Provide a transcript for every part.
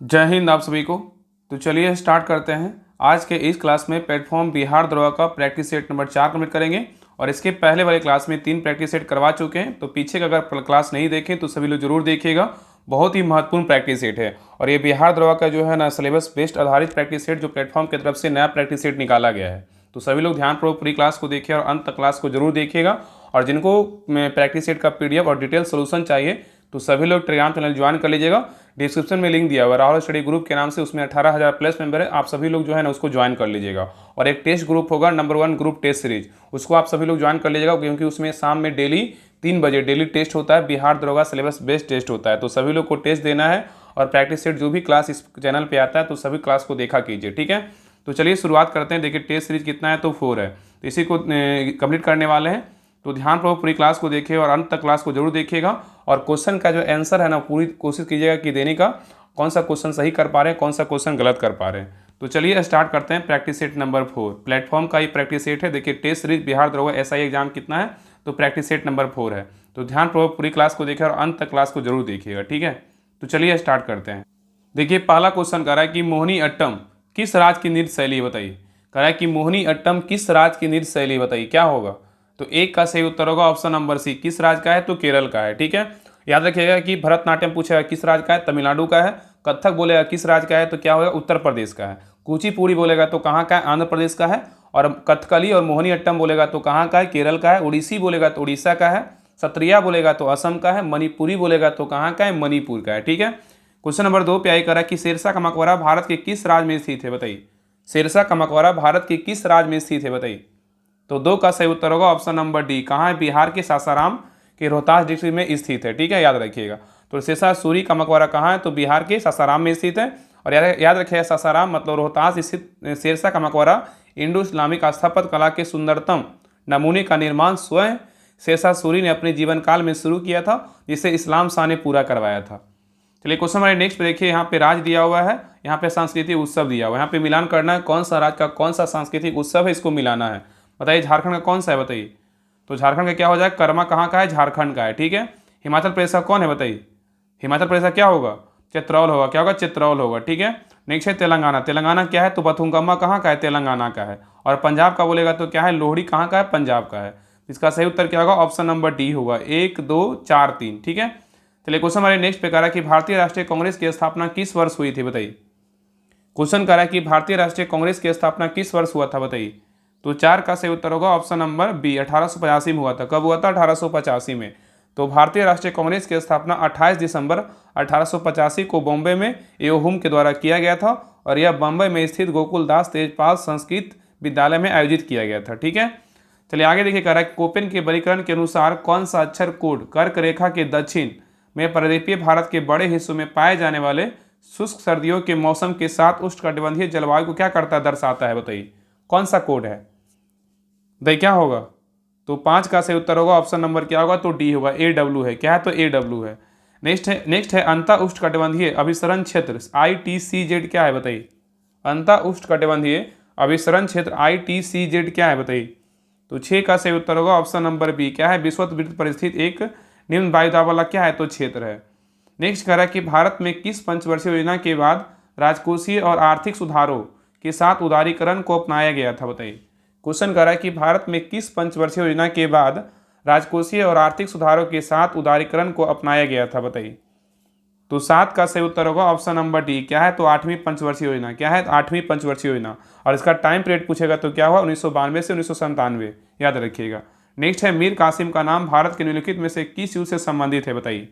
जय हिंद आप सभी को। तो चलिए स्टार्ट करते हैं। आज के इस क्लास में प्लेटफॉर्म बिहार दरोगा का प्रैक्टिस सेट नंबर 4 कंप्लीट करेंगे और इसके पहले वाले क्लास में 3 प्रैक्टिस सेट करवा चुके हैं। तो पीछे का अगर क्लास नहीं देखें तो सभी लोग जरूर देखिएगा, बहुत ही महत्वपूर्ण प्रैक्टिस सेट है। और ये बिहार दरोगा का जो है ना सिलेबस बेस्ड आधारित प्रैक्टिस सेट जो प्लेटफॉर्म की तरफ से नया प्रैक्टिस सेट निकाला गया है। तो सभी लोग ध्यानपूर्वक पूरी क्लास को देखिए और अंत तक क्लास को जरूर देखिएगा। और जिनको प्रैक्टिस सेट का पीडीएफ और डिटेल सोल्यूशन चाहिए तो सभी लोग टेलीग्राम चैनल ज्वाइन कर लीजिएगा। डिस्क्रिप्शन में लिंक दिया हुआ है राहुल स्टडी ग्रुप के नाम से, उसमें 18,000 प्लस मेंबर है। आप सभी लोग जो है ना उसको ज्वाइन कर लीजिएगा। और एक टेस्ट ग्रुप होगा नंबर 1 ग्रुप टेस्ट सीरीज, उसको आप सभी लोग ज्वाइन कर लीजिएगा, क्योंकि उसमें शाम में डेली 3 बजे डेली टेस्ट होता है। बिहार दरोगा सिलेबस बेस्ड टेस्ट होता है, तो सभी लोग को टेस्ट देना है। और प्रैक्टिस सेट जो भी क्लास इस चैनल पर आता है तो सभी क्लास को देखा कीजिए, ठीक है। तो चलिए शुरुआत करते हैं। देखिए टेस्ट सीरीज कितना है तो 4 है, तो इसी को कंप्लीट करने वाले हैं। तो ध्यानपूर्वक पूरी क्लास को देखिए और अंत तक क्लास को जरूर देखिएगा। और क्वेश्चन का जो आंसर है ना पूरी कोशिश कीजिएगा कि देने का, कौन सा क्वेश्चन सही कर पा रहे हैं, कौन सा क्वेश्चन गलत कर पा रहे हैं। तो चलिए स्टार्ट करते हैं। प्रैक्टिस सेट नंबर 4 प्लेटफॉर्म का ही प्रैक्टिस सेट है। देखिए टेस्ट सीरीज बिहार दरोगा एसआई एग्जाम कितना है तो प्रैक्टिस सेट नंबर 4 है। तो ध्यानपूर्वक पूरी क्लास को देखिए और अंत तक क्लास को जरूर देखिएगा, ठीक है। तो चलिए स्टार्ट करते हैं। देखिए पहला क्वेश्चन कह रहा है कि मोहिनी अट्टम किस राज्य की नृत्य शैली है, बताइए। कह रहा है कि मोहिनी अट्टम किस राज्य की नृत्य शैली, बताइए क्या होगा। तो एक का सही उत्तर होगा ऑप्शन नंबर सी, किस राज्य का है तो केरल का है, ठीक है। याद रखिएगा कि भरतनाट्यम पूछेगा किस राज्य का है, तमिलनाडु का है। कथक बोलेगा किस राज्य का है तो क्या होगा, उत्तर प्रदेश का है। कुचिपुड़ी बोलेगा तो कहाँ का है, आंध्र प्रदेश का है। और कथकली और मोहिनी अट्टम बोलेगा तो कहाँ का है, केरल का है। उड़ीसी बोलेगा तो उड़ीसा का है। सत्रिया बोलेगा तो असम का है। मणिपुरी बोलेगा तो कहाँ का है, मणिपुर का है, ठीक है। क्वेश्चन नंबर 2 पे आई करा कि शेरशाह का मकबरा भारत के किस राज्य में स्थित है, बताइए। शेरशाह का मकबरा भारत के किस राज्य में स्थित है, बताइए। तो 2 का सही उत्तर होगा ऑप्शन नंबर डी, कहाँ है, बिहार के सासाराम के रोहतास डिस्ट्रिक्ट में स्थित है, ठीक है, याद रखिएगा। तो शेरशाह सूरी का मकबरा कहाँ है तो बिहार के सासाराम में स्थित है। और याद रखिएगा सासाराम मतलब रोहतास स्थित शेरशाह का मकबरा इंडो इस्लामिक स्थापत्य कला के सुंदरतम नमूने का निर्माण स्वयं शेरशाह सूरी ने अपने जीवन काल में शुरू किया था, जिसे इस्लाम शाह ने पूरा करवाया था। चलिए क्वेश्चन हमारे नेक्स्ट पे देखिए, यहाँ पे राज्य दिया हुआ है, यहाँ पे सांस्कृतिक उत्सव दिया हुआ है। यहाँ पे मिलान करना है कौन सा राज्य का कौन सा सांस्कृतिक उत्सव है, इसको मिलाना है। बताइए झारखंड का कौन सा है, बताइए। तो झारखंड का क्या हो जाएगा, कर्मा कहाँ का है, झारखंड का है, ठीक है। हिमाचल प्रदेश का कौन है, बताइए। हिमाचल प्रदेश का क्या होगा, चित्रौल होगा, क्या होगा, चित्रौल होगा, ठीक है। नेक्स्ट है तेलंगाना, तेलंगाना क्या है तो बथुंगम्मा कहाँ का है, तेलंगाना का है। और पंजाब का बोलेगा तो क्या है, लोहड़ी कहाँ का है, पंजाब का है। इसका सही उत्तर क्या होगा, ऑप्शन नंबर डी होगा, 1 2 4 3, ठीक है। चलिए क्वेश्चन हमारे नेक्स्ट पे कह रहा है कि भारतीय राष्ट्रीय कांग्रेस की स्थापना किस वर्ष हुई थी, बताइए। क्वेश्चन कह रहा है कि भारतीय राष्ट्रीय कांग्रेस की स्थापना किस वर्ष हुआ था, बताइए। तो 4 का सही उत्तर होगा ऑप्शन नंबर बी, 1885 में हुआ था। कब हुआ था, 1885 में। तो भारतीय राष्ट्रीय कांग्रेस की स्थापना 28 दिसंबर 1885 को बॉम्बे में एओहुम के द्वारा किया गया था। और यह बॉम्बे में स्थित गोकुल दास तेजपाल संस्कृत विद्यालय में आयोजित किया गया था, ठीक है। चलिए आगे देखिए, कह रहा है कोपेन के वर्गीकरण के अनुसार कौन सा अक्षर कोड कर्क रेखा के दक्षिण में प्रदेशीय भारत के बड़े हिस्सों में पाए जाने वाले शुष्क सर्दियों के मौसम के साथ उष्णकटिबंधीय जलवायु को क्या करता है, दर्शाता है, बताइए। कौन सा कोड है, बताइए क्या होगा। तो 5 का सही उत्तर होगा ऑप्शन नंबर क्या होगा तो डी होगा, AW है, क्या है तो AW है। नेक्स्ट है अंतर उष्णकटिबंधीय अभिसरण क्षेत्र ITCZ क्या है, बताइए। अंतर उष्णकटिबंधीय अभिसरण क्षेत्र ITCZ क्या है, बताइए। तो 6 का सही उत्तर होगा ऑप्शन नंबर बी, क्या है, विषुववृत्त पर स्थित एक निम्न वायुदाब वाला क्या है तो क्षेत्र है। नेक्स्ट कह रहा है कि भारत में किस पंचवर्षीय योजना के बाद राजकोषीय और आर्थिक सुधारों के साथ उदारीकरण को अपनाया गया था, बताइए। क्वेश्चन कह रहा है कि भारत में किस पंचवर्षीय योजना के बाद राजकोषीय और आर्थिक सुधारों के साथ उदारीकरण को अपनाया गया था, बताइए। तो 7 का सही उत्तर होगा ऑप्शन नंबर डी, क्या है तो 8वीं पंचवर्षीय योजना, क्या है 8वीं पंचवर्षीय योजना। और इसका टाइम पीरियड पूछेगा तो क्या हुआ, 1992 से 1997, याद रखिएगा। नेक्स्ट है मीर कासिम का नाम भारत के निम्नलिखित में से किस युद्ध से संबंधित है, बताइए।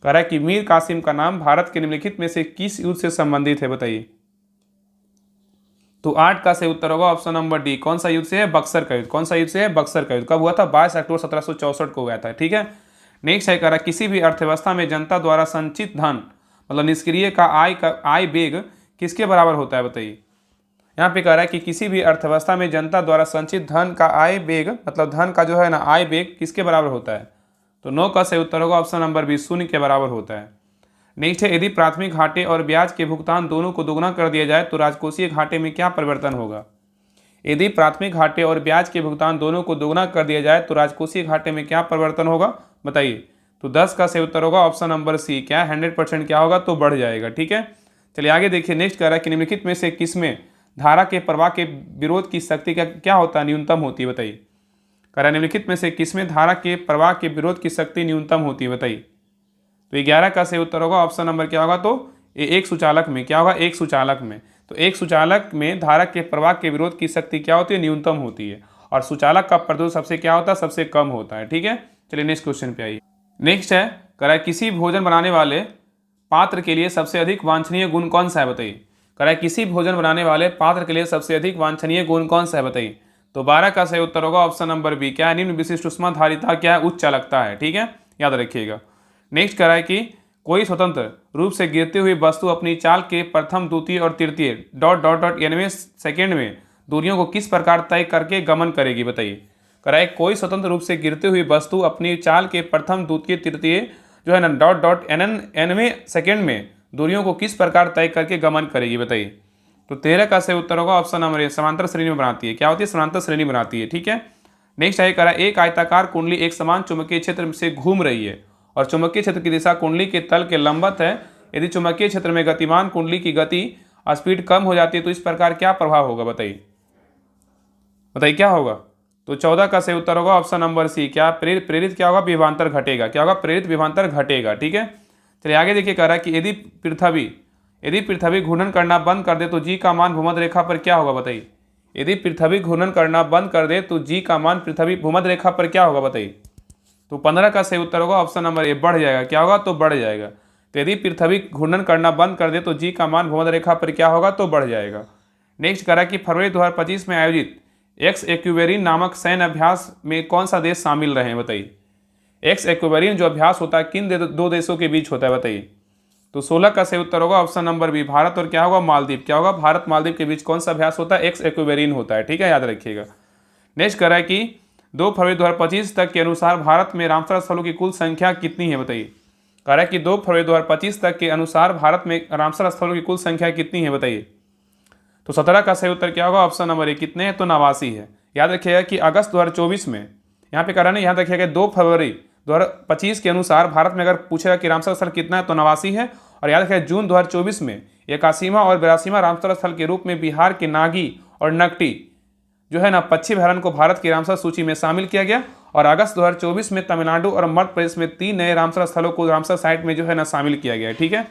कह रहा है कि मीर कासिम का नाम भारत के निम्नलिखित में से किस युद्ध से संबंधित है, बताइए। तो 8 का सही उत्तर होगा ऑप्शन नंबर डी, कौन सा युद्ध से है, बक्सर का युद्ध। कौन सा युद्ध से है, बक्सर का युद्ध। कब हुआ था, 22 अक्टूबर 1764 को हुआ था, ठीक है। नेक्स्ट है कह रहा है किसी भी अर्थव्यवस्था में जनता द्वारा संचित धन मतलब निष्क्रिय का आय वेग किसके बराबर होता है, बताइए। यहाँ पे कह रहा है कि किसी भी अर्थव्यवस्था में जनता द्वारा संचित धन का आय वेग मतलब धन का जो है ना आय वेग किसके बराबर होता है। तो 9 का सही उत्तर होगा ऑप्शन नंबर बी, 0 के बराबर होता है। नेक्स्ट है यदि प्राथमिक घाटे और ब्याज के भुगतान दोनों को दोगुना कर दिया जाए तो राजकोषीय घाटे में क्या परिवर्तन होगा। यदि प्राथमिक घाटे और ब्याज के भुगतान दोनों को दोगुना कर दिया जाए तो राजकोषीय घाटे में क्या परिवर्तन होगा, बताइए। तो 10 का सही उत्तर होगा ऑप्शन नंबर सी, क्या 100% क्या होगा तो बढ़ जाएगा, ठीक है। चलिए आगे देखिए, नेक्स्ट कह रहा है कि निम्नलिखित में से किसमें धारा के प्रवाह के विरोध की शक्ति का क्या होता है, न्यूनतम होती है, बताइए। कह रहा है निम्नलिखित में से किसमें धारा के प्रवाह के विरोध की शक्ति न्यूनतम होती है, बताइए। तो 11 का सही उत्तर होगा ऑप्शन नंबर क्या होगा, तो एक सुचालक में क्या होगा, एक सुचालक में। तो एक सुचालक में धारा के प्रवाह के विरोध की शक्ति क्या होती है, न्यूनतम होती है, और सुचालक का प्रतिरोध सबसे क्या होता है, सबसे कम होता है। ठीक है, चलिए नेक्स्ट क्वेश्चन पे आइए। नेक्स्ट है, कह रहा है किसी भोजन बनाने वाले पात्र के लिए सबसे अधिक वांछनीय गुण कौन सा है, बताइए। कह रहा है किसी भोजन बनाने वाले पात्र के लिए सबसे अधिक वांछनीय गुण कौन सा है, बताइए। तो 12 का सही उत्तर होगा ऑप्शन नंबर बी, क्या है, निम्न विशिष्ट उष्मा धारिता क्या है, उच्च चालकता है। ठीक है, याद रखिएगा। नेक्स्ट कह रहा है कि कोई स्वतंत्र रूप से गिरती हुई वस्तु अपनी चाल के प्रथम, द्वितीय और तृतीय डॉट डॉट डॉट यानी सेकेंड में दूरियों को किस प्रकार तय करके गमन करेगी, बताइए। कह रहा है कोई स्वतंत्र रूप से गिरती हुई वस्तु अपनी चाल के प्रथम, द्वितीय, तृतीय जो है ना डॉट डॉट एनवें सेकेंड में दूरियों को किस प्रकार तय करके गमन करेगी, बताइए। तो 13 का सही उत्तर होगा ऑप्शन नंबर ए, समांतर श्रेणी में बनाती है। क्या होती है, समांतर श्रेणी बनाती है। ठीक है, नेक्स्ट है, कह रहा है एक आयताकार कुंडली एक समान चुंबकीय क्षेत्र से घूम रही है और चुंबकीय क्षेत्र की दिशा कुंडली के तल के लंबवत है। यदि चुंबकीय क्षेत्र में गतिमान कुंडली की गति स्पीड कम हो जाती है तो इस प्रकार क्या प्रभाव होगा, बताइए। बताइए क्या होगा। तो 14 का सही उत्तर होगा ऑप्शन नंबर सी, क्या प्रेरित क्या होगा, विभवांतर घटेगा। क्या होगा, प्रेरित विभवांतर घटेगा। ठीक है, चलिए आगे देखिए, कह रहा है कि यदि पृथ्वी घूर्णन करना बंद कर दे तो जी का मान भूमध्य रेखा पर क्या होगा, बताइए। यदि पृथ्वी घूर्णन करना बंद कर दे तो जी का मान पृथ्वी भूमध्य रेखा पर क्या होगा, बताइए। तो 15 का सही उत्तर होगा ऑप्शन नंबर ए, बढ़ जाएगा। क्या होगा, तो बढ़ जाएगा। तो यदि पृथ्वी घूर्णन करना बंद कर दे तो जी का मान भूमध्य रेखा पर क्या होगा, तो बढ़ जाएगा। नेक्स्ट कह रहा है कि फरवरी 2025 में आयोजित एक्स एक्विबेरिन नामक सैन्य अभ्यास में कौन सा देश शामिल रहे हैं, बताइए। एक्स एक्विबेरिन जो अभ्यास होता है किन दो देशों के बीच होता है, बताइए। तो 16 का सही उत्तर होगा ऑप्शन नंबर बी, भारत और क्या होगा, मालदीव। क्या होगा, भारत मालदीव के बीच कौन सा अभ्यास होता है, एक्स एक्विबेरिन होता है। ठीक है, याद रखिएगा। नेक्स्ट कह रहा है कि 2 फरवरी 2025 तक के अनुसार भारत में रामसर स्थलों की कुल संख्या कितनी है, बताइए। कह रहा है कि 2 फरवरी 2025 तक के अनुसार भारत में रामसर स्थलों की कुल संख्या कितनी है, बताइए। तो 17 का सही उत्तर क्या होगा, ऑप्शन नंबर ए, कितने हैं, तो 89 है। याद रखिएगा कि अगस्त 2024 में यहाँ पे कह रहा है, याद रखिएगा 2 फरवरी 2025 के अनुसार भारत में अगर पूछेगा कि रामसर स्थल कितना है तो 89 है। और याद रखिएगा जून 2024 में 81वां और 82वां रामसर स्थल के रूप में बिहार के नागी और नकटी जो है ना पश्चिम हरण को भारत की रामसर सूची में शामिल किया गया। और अगस्त 2024 में तमिलनाडु और मध्य प्रदेश में 3 नए रामसर स्थलों को रामसर साइट में जो है ना शामिल किया गया है। ठीक है,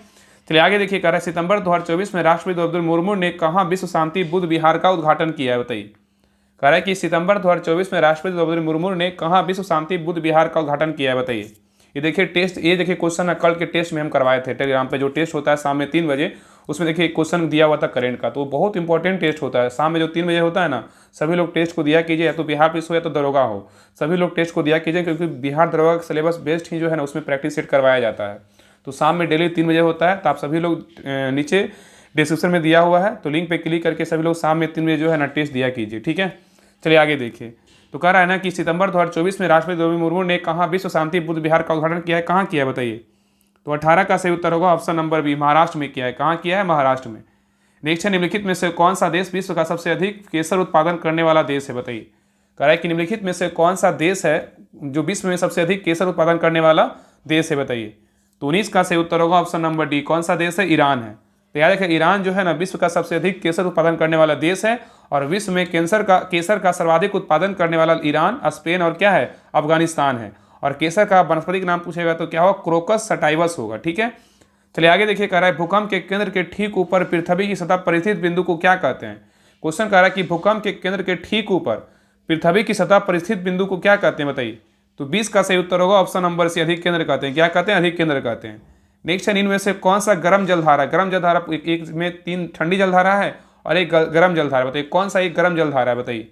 चलिए आगे देखिए, कह रहा है सितंबर 2024 में राष्ट्रपति द्रौपदी मुर्मू ने कहाँ विश्व शांति बुद्ध विहार का उद्घाटन किया है, बताइए। कह रहा है कि सितंबर 2024 में राष्ट्रपति द्रौपदी मुर्मू ने कहाँ विश्व शांति बुद्ध विहार का उद्घाटन किया है, बताइए। ये देखिए टेस्ट, ये देखिए क्वेश्चन कल के टेस्ट में हम करवाए थे टेलीग्राम पे, जो टेस्ट होता है शाम में 3 बजे, उसमें देखिए क्वेश्चन दिया हुआ था करेंट का। तो बहुत इंपॉर्टेंट टेस्ट होता है शाम में जो 3 बजे होता है ना, सभी लोग टेस्ट को दिया कीजिए, या तो बिहार पुलिस हो या तो दरोगा हो, सभी लोग टेस्ट को दिया कीजिए, क्योंकि बिहार दरोगा का सिलेबस बेस्ड ही जो है ना उसमें प्रैक्टिस सेट करवाया जाता है। तो शाम में डेली 3 बजे होता है। तो आप सभी लोग नीचे डिस्क्रिप्शन में दिया हुआ है, तो लिंक पे क्लिक करके सभी लोग शाम में 3 बजे जो है ना टेस्ट दिया कीजिए। ठीक है, चलिए आगे देखिए। तो कह रहा है ना कि सितंबर 2024 में राष्ट्रपति द्रौपदी मुर्मू ने कहाँ विश्व शांति बुद्ध विहार का उद्घाटन किया है, कहाँ किया है, बताइए। तो 18 का सही उत्तर होगा ऑप्शन नंबर बी, महाराष्ट्र में किया है। कहाँ किया है, महाराष्ट्र में। नेक्स्ट है, निम्नलिखित में से कौन सा देश विश्व का सबसे अधिक केसर उत्पादन करने वाला देश है, बताइए। कह रहा है कि निम्नलिखित में से कौन सा देश है जो विश्व में सबसे अधिक केसर उत्पादन करने वाला देश है, बताइए। तो 19 का सही उत्तर होगा ऑप्शन नंबर डी, कौन सा देश है, ईरान है। तो याद रखिए ईरान जो है ना विश्व का सबसे अधिक केसर उत्पादन करने वाला देश है, और विश्व में केसर का सर्वाधिक उत्पादन करने वाला ईरान, स्पेन और क्या है, अफगानिस्तान है। और केसर का वनस्पति का नाम पूछेगा तो क्या होगा, क्रोकस सटाइवस होगा। ठीक है, चलिए आगे देखिए, कह रहा है भूकंप के केंद्र के ठीक ऊपर पृथ्वी की सतह पर स्थित बिंदु को क्या कहते हैं। क्वेश्चन कह रहा है कि भूकंप के केंद्र के ठीक ऊपर पृथ्वी की सतह पर स्थित बिंदु को क्या कहते हैं, बताइए। तो 20 का सही उत्तर होगा ऑप्शन नंबर सी, अधिक केंद्र कहते हैं। क्या कहते हैं, अधिक केंद्र कहते हैं। नेक्स्ट है, इनमें से कौन सा गर्म जलधारा, गर्म जलधारा एक में 3 ठंडी जलधारा है और एक गर्म जलधारा, बताइए कौन सा एक गर्म जलधारा है, बताइए।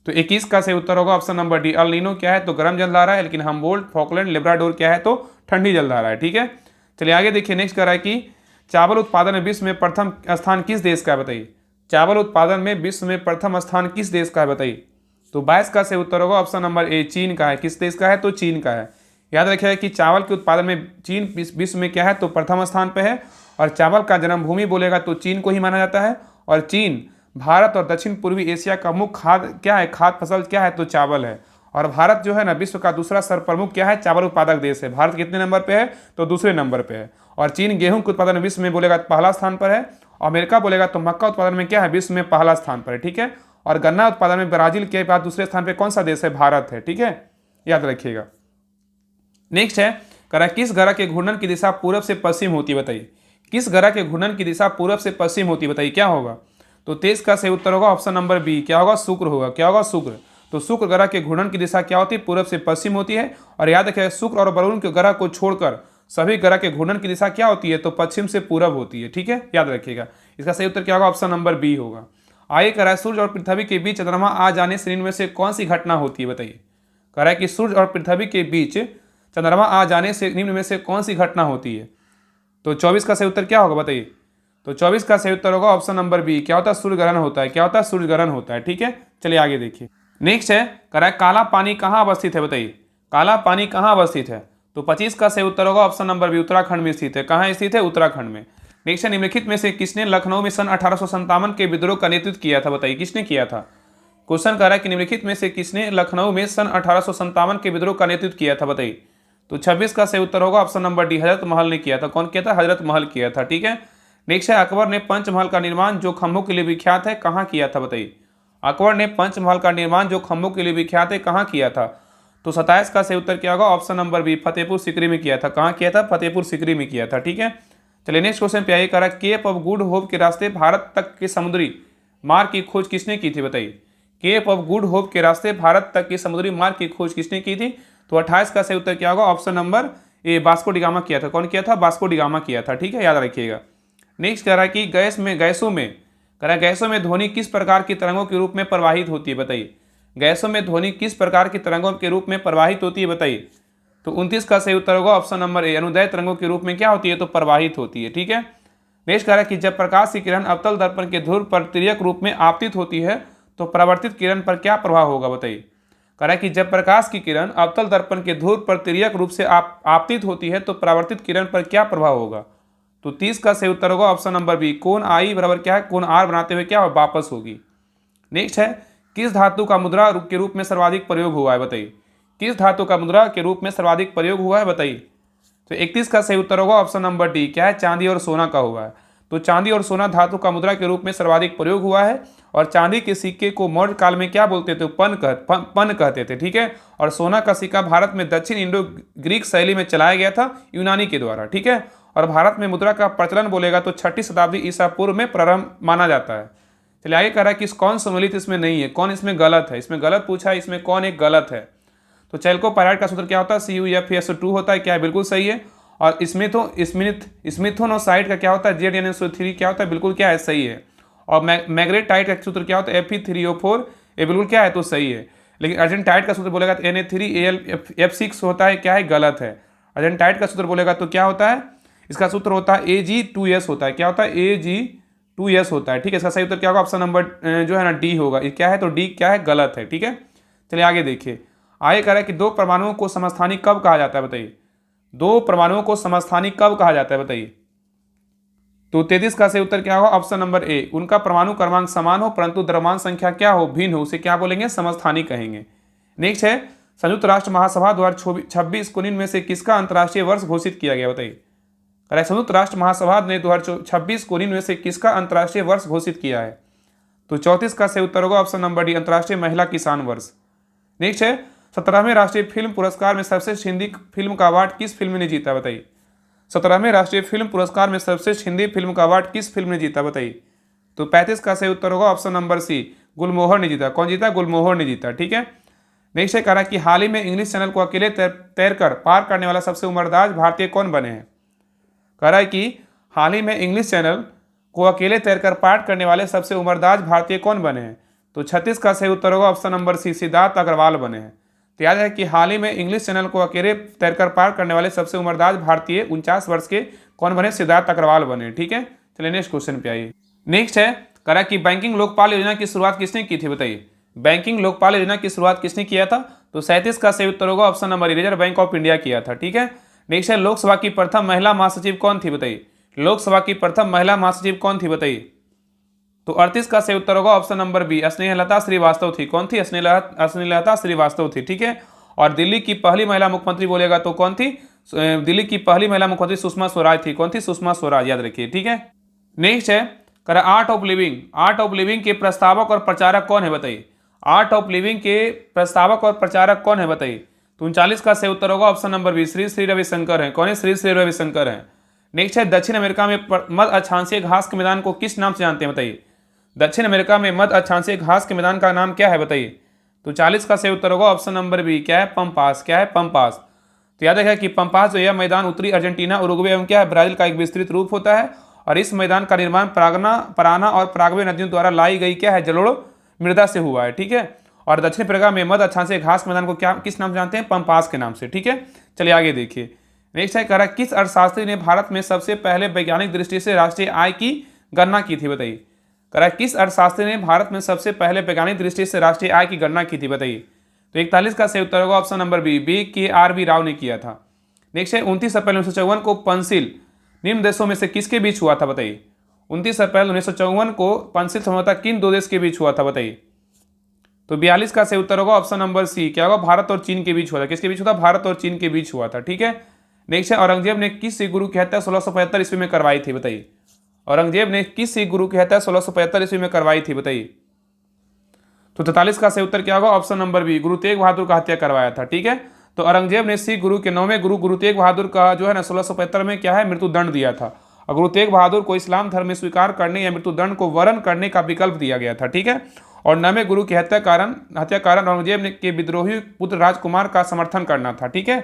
तो 21 का सही उत्तर होगा option number D, El Nino क्या है, तो गर्म जलधारा है, लेकिन हम्बोल्ट, फॉकलैंड, लेब्राडोर क्या है, तो ठंडी जलधारा है। ठीक है, चलिए आगे देखिए। नेक्स्ट कह रहा है कि चावल उत्पादन में विश्व में प्रथम स्थान किस देश का है, बताइए। चावल उत्पादन में विश्व में प्रथम स्थान किस देश का है, बताइए। तो 22 का सही उत्तर होगा ऑप्शन नंबर ए, चीन का है। किस देश का है, तो चीन का है। याद रखिएगा कि चावल के उत्पादन में चीन विश्व में क्या है, तो प्रथम स्थान पे है। और चावल का जन्मभूमि बोलेगा तो चीन को ही माना जाता है। और चीन भारत और दक्षिण पूर्वी एशिया का मुख्य खाद्य क्या है, खाद्य फसल क्या है, तो चावल है। और भारत जो है ना विश्व का दूसरा सर्वप्रमुख क्या है, चावल उत्पादक देश है। भारत कितने नंबर पे है, तो दूसरे नंबर पे है। और चीन गेहूं के उत्पादन विश्व में बोलेगा पहला स्थान पर है। अमेरिका बोलेगा तो मक्का उत्पादन में क्या है, विश्व में पहला स्थान पर है, ठीक है। और गन्ना उत्पादन में ब्राजील के बाद दूसरे स्थान पर कौन सा देश है, भारत है, ठीक है, याद रखिएगा। नेक्स्ट है, करा किस ग्रह के घूर्णन की दिशा पूरब से पश्चिम होती है, बताइए। किस ग्रह के घूर्णन की दिशा पूरब से पश्चिम होती है, बताइए क्या होगा। तो 23 का सही उत्तर होगा ऑप्शन नंबर बी, क्या होगा, शुक्र होगा। क्या होगा, शुक्र। तो शुक्र ग्रह के घूर्णन की दिशा क्या होती है, पूरब से पश्चिम होती है। और याद रखें, शुक्र और वरुण के ग्रह को छोड़कर सभी ग्रह के घूर्णन की दिशा क्या होती है, तो पश्चिम से पूरब होती है, ठीक है, याद रखिएगा। इसका सही उत्तर क्या होगा, ऑप्शन नंबर बी होगा। आइए कह रहा है सूर्य और पृथ्वी के बीच चंद्रमा आ जाने से निम्न में से कौन सी घटना होती है, बताइए। कह रहा है कि सूर्य और पृथ्वी के बीच चंद्रमा आ जाने से निम्न में से कौन सी घटना होती है। तो 24 का सही उत्तर क्या होगा, बताइए। तो 24 का सही उत्तर होगा ऑप्शन नंबर बी, क्या होता है, सूर्य ग्रहण होता है। क्या होता है, सूर्य ग्रहण होता है, ठीक है। चलिए आगे देखिए। नेक्स्ट है, कह रहा है काला पानी कहाँ अवस्थित है, बताइए। काला पानी कहाँ अवस्थित है। तो 25 का सही उत्तर होगा ऑप्शन नंबर बी, उत्तराखंड में स्थित है। कहाँ स्थित है, उत्तराखंड में। नेक्स्ट है, निम्नलिखित में से किसने लखनऊ में सन 1857 के विद्रोह का नेतृत्व किया था, बताइए किसने किया था। क्वेश्चन कह रहा है कि निम्नलिखित में से किसने लखनऊ में सन 1857 के विद्रोह का नेतृत्व किया था, बताइए। तो 26 का सही उत्तर होगा option number D, Hazrat Mahal ने किया था। कौन किया था, हजरत महल किया था, ठीक है। नेक्स्ट है, अकबर ने पंचमहल का निर्माण जो खंभों के लिए विख्यात है कहाँ किया था, बताइए। अकबर ने पंचमहल का निर्माण जो खंभों के लिए विख्यात है कहाँ किया था। तो 27 का सही उत्तर क्या होगा, option number B, Fatehpur Sikri में किया था। कहाँ किया था, फतेहपुर सीकरी में किया था, ठीक है। चलिए नेक्स्ट क्वेश्चन पे आइए। कह रहा है केप ऑफ गुड होप के रास्ते भारत तक के समुद्री मार्ग की खोज किसने की थी, बताइए। केप ऑफ गुड होप के रास्ते भारत तक के समुद्री मार्ग की खोज किसने की थी। तो 28 का सही उत्तर क्या होगा, option number A, Vasco D gamma किया था। कौन किया था, वास्को डी गामा किया था, ठीक है, याद रखिएगा। नेक्स्ट कह रहा है कि गैसों में ध्वनि किस प्रकार की तरंगों के रूप में प्रवाहित होती है, बताइए। गैसों में ध्वनि किस प्रकार की तरंगों के रूप में प्रवाहित होती है, बताइए। तो 29 का सही उत्तर होगा ऑप्शन नंबर ए, अनुदैर्ध्य तरंगों के रूप में क्या होती है, तो प्रवाहित होती है, ठीक है। नेक्स्ट कह रहा है कि जब प्रकाश की किरण अवतल दर्पण के ध्रुव पर तिर्यक रूप में आपतित होती है तो परावर्तित किरण पर क्या प्रभाव होगा, बताइए। कह रहा है कि जब प्रकाश की किरण अवतल दर्पण के ध्रुव पर तिर्यक रूप से आपतित होती है तो परावर्तित किरण पर क्या प्रभाव होगा। तो 30 का सही उत्तर होगा ऑप्शन नंबर बी, कोण आई बराबर क्या है, कोण आर बनाते हुए क्या वापस होगी। नेक्स्ट है, किस धातु का मुद्रा के रूप में सर्वाधिक प्रयोग हुआ है, बताइए। किस धातु का मुद्रा के रूप में सर्वाधिक प्रयोग हुआ है, बताइए। तो 31 का सही उत्तर होगा ऑप्शन नंबर डी, क्या है, चांदी और सोना का हुआ है। तो चांदी और सोना धातु का मुद्रा के रूप में सर्वाधिक प्रयोग हुआ है। और चांदी के सिक्के को मौर्य काल में क्या बोलते थे, पन कहते थे, ठीक है। और सोना का सिक्का भारत में दक्षिण इंडो ग्रीक शैली में चलाया गया था यूनानी के द्वारा, ठीक है। और भारत में मुद्रा का प्रचलन बोलेगा तो 6ठी शताब्दी ईसा पूर्व में प्रारंभ माना जाता है। चलिए आगे कह रहा है कि कौन सम्मिलित इसमें नहीं है, कौन इसमें गलत है। इसमें गलत पूछा है, इसमें कौन एक गलत है। तो चैल्कोपायराइड का सूत्र क्या होता है, CuFeSO2 होता है, क्या है, बिल्कुल सही है। और स्मिथोनोसाइड का क्या होता है, ZnSO3 क्या होता है, बिल्कुल क्या है, सही है। और मैग्नेटाइट का सूत्र क्या होता है, Fe3O4, ये बिल्कुल क्या है, तो सही है। लेकिन अर्जेंटाइट का सूत्र बोलेगा तो Na3AlF6 होता है, क्या है, गलत है। अर्जेंटाइट का सूत्र बोलेगा तो क्या होता है, इसका सूत्र होता है Ag2S होता है। क्या होता है, Ag2S होता है, ठीक है। इसका सही उत्तर क्या होगा, ऑप्शन नंबर जो है ना डी होगा। ये क्या है, तो डी क्या है, गलत है, ठीक है। चलिए आगे देखिए। आगे कह रहा है कि दो परमाणुओं को समस्थानिक कब कहा जाता है, बताइए। दो परमाणुओं को समस्थानिक कब कहा जाता है, बताइए। तो 33 का सही उत्तर क्या होगा, ऑप्शन नंबर ए, उनका परमाणु क्रमांक समान हो परंतु द्रव्यमान संख्या क्या हो, भिन्न हो, उसे क्या बोलेंगे, समस्थानिक कहेंगे। नेक्स्ट है, संयुक्त राष्ट्र महासभा 2026 को निम्न में से किसका अंतर्राष्ट्रीय वर्ष घोषित किया गया, बताइए। संयुक्त राष्ट्र महासभा ने 2026 को निम्न में से किसका अंतर्राष्ट्रीय वर्ष घोषित किया है। तो 34 का सही उत्तर होगा ऑप्शन नंबर डी, अंतर्राष्ट्रीय महिला किसान वर्ष। नेक्स्ट है, 17वें राष्ट्रीय फिल्म पुरस्कार में सर्वश्रेष्ठ हिंदी फिल्म का अवार्ड किस फिल्म ने जीता, बताइए। 17वें राष्ट्रीय फिल्म पुरस्कार में सर्वश्रेष्ठ हिंदी फिल्म का अवार्ड किस फिल्म ने जीता, बताइए। तो 35 का सही उत्तर होगा ऑप्शन नंबर सी, गुलमोहर ने जीता। कौन जीता, गुलमोहर ने जीता, ठीक है। नेक्स्ट है, कह रहा है कि हाल ही में इंग्लिश चैनल को अकेले तैरकर पार करने वाला सबसे उम्रदराज भारतीय कौन बने हैं। कह रहा है कि हाल ही में इंग्लिश चैनल को अकेले तैरकर पार करने वाले सबसे उम्रदराज भारतीय कौन बने हैं। तो 36 का सही उत्तर होगा option number C, Siddharth Agarwal बने हैं। तो याद है कि हाल ही में इंग्लिश चैनल को अकेले तैरकर पार करने वाले सबसे उम्रदराज भारतीय 49 वर्ष के कौन बने, सिद्धार्थ अग्रवाल बने, ठीक है। चलिए नेक्स्ट क्वेश्चन पे आइए। नेक्स्ट है, कह रहा है कि बैंकिंग लोकपाल योजना की शुरुआत किसने की थी, बताइए। बैंकिंग लोकपाल योजना की शुरुआत किसने किया था। तो 37 का सही उत्तर होगा option number reserve bank of India किया था, ठीक है। नेक्स्ट है, लोकसभा की प्रथम महिला महासचिव कौन थी, बताइए। लोकसभा की प्रथम महिला महासचिव कौन थी, बताइए। तो 38 का सही उत्तर होगा option number B, Snehlata Srivastava थी। कौन थी? स्नेहलता श्रीवास्तव थी, ठीक है। और दिल्ली की पहली महिला मुख्यमंत्री बोलेगा तो कौन थी? दिल्ली की पहली महिला मुख्यमंत्री सुषमा स्वराज थी। कौन थी? सुषमा स्वराज, याद रखिए, ठीक है। नेक्स्ट है करा art of living. Art of living के प्रस्तावक और प्रचारक कौन है बताइए? आर्ट ऑफ लिविंग के प्रस्तावक और प्रचारक कौन है बताइए? तो 39 का सही उत्तर होगा option number B, Sri Sri Ravishankar है। कौन है? श्री श्री रविशंकर है। नेक्स्ट है दक्षिण अमेरिका में मध्य अक्षांशीय घास के मैदान को किस नाम से जानते हैं बताइए? दक्षिण अमेरिका में मध्य अक्षांशीय घास के मैदान का नाम क्या है बताइए? तो 40 का सही उत्तर होगा ऑप्शन नंबर बी, क्या है? पम्पास। क्या है? पम्पास। तो याद रखिए कि पम्पास जो यह मैदान उत्तरी अर्जेंटीना, उरुग्वे एवं क्या है ब्राजील का एक विस्तृत रूप होता है और इस मैदान का निर्माण पराना और पराग्वे नदियों द्वारा लाई गई क्या है जलोढ़ मृदा से हुआ है, ठीक है। और दक्षिण अफ्रीका में मध्य अक्षांशीय घास के मैदान को क्या किस नाम से जानते हैं? पम्पास के नाम से, ठीक है। चलिए आगे देखिए। नेक्स्ट है कह रहा किस अर्थशास्त्री ने भारत में सबसे पहले वैज्ञानिक दृष्टि से राष्ट्रीय आय की गणना की थी बताइए? कह रहा किस अर्थशास्त्री ने भारत में सबसे पहले वैज्ञानिक दृष्टि से राष्ट्रीय आय की गणना की थी बताइए? तो 41 का सही उत्तर होगा option number B, BKRB Rao ने किया था। नेक्स्ट है 29 अप्रैल 1954 को पंसिल निम्न देशों में से किसके बीच हुआ था बताइए? 29 अप्रैल 1954 को पंसिल समझौता किन दो देश के बीच हुआ था बताइए? तो 42 का सही उत्तर होगा ऑप्शन नंबर सी, क्या होगा? भारत और चीन के बीच हुआ था। किसके बीच हुआ था? भारत और चीन के बीच हुआ था, ठीक है। नेक्स्ट है औरंगजेब ने किस सिख गुरु की हत्या 1675 ईस्वी में करवाई थी बताइए? औरंगजेब ने किस सिख गुरु की हत्या 1675 ईस्वी में करवाई थी बताइए? तो 43 का सही उत्तर क्या होगा? Option number B, Guru Tegh Bahadur का हत्या करवाया था, ठीक है। तो औरंगजेब ने सिख गुरु के 9वें गुरु तेग बहादुर का जो है ना 1675 में क्या है मृत्युदंड दिया था और गुरु तेग बहादुर को इस्लाम धर्म में स्वीकार करने या मृत्युदंड को वर्ण करने का विकल्प दिया गया था, ठीक है। और 9वें गुरु की हत्या कारण औरंगजेब के विद्रोही पुत्र राजकुमार का समर्थन करना था, ठीक है।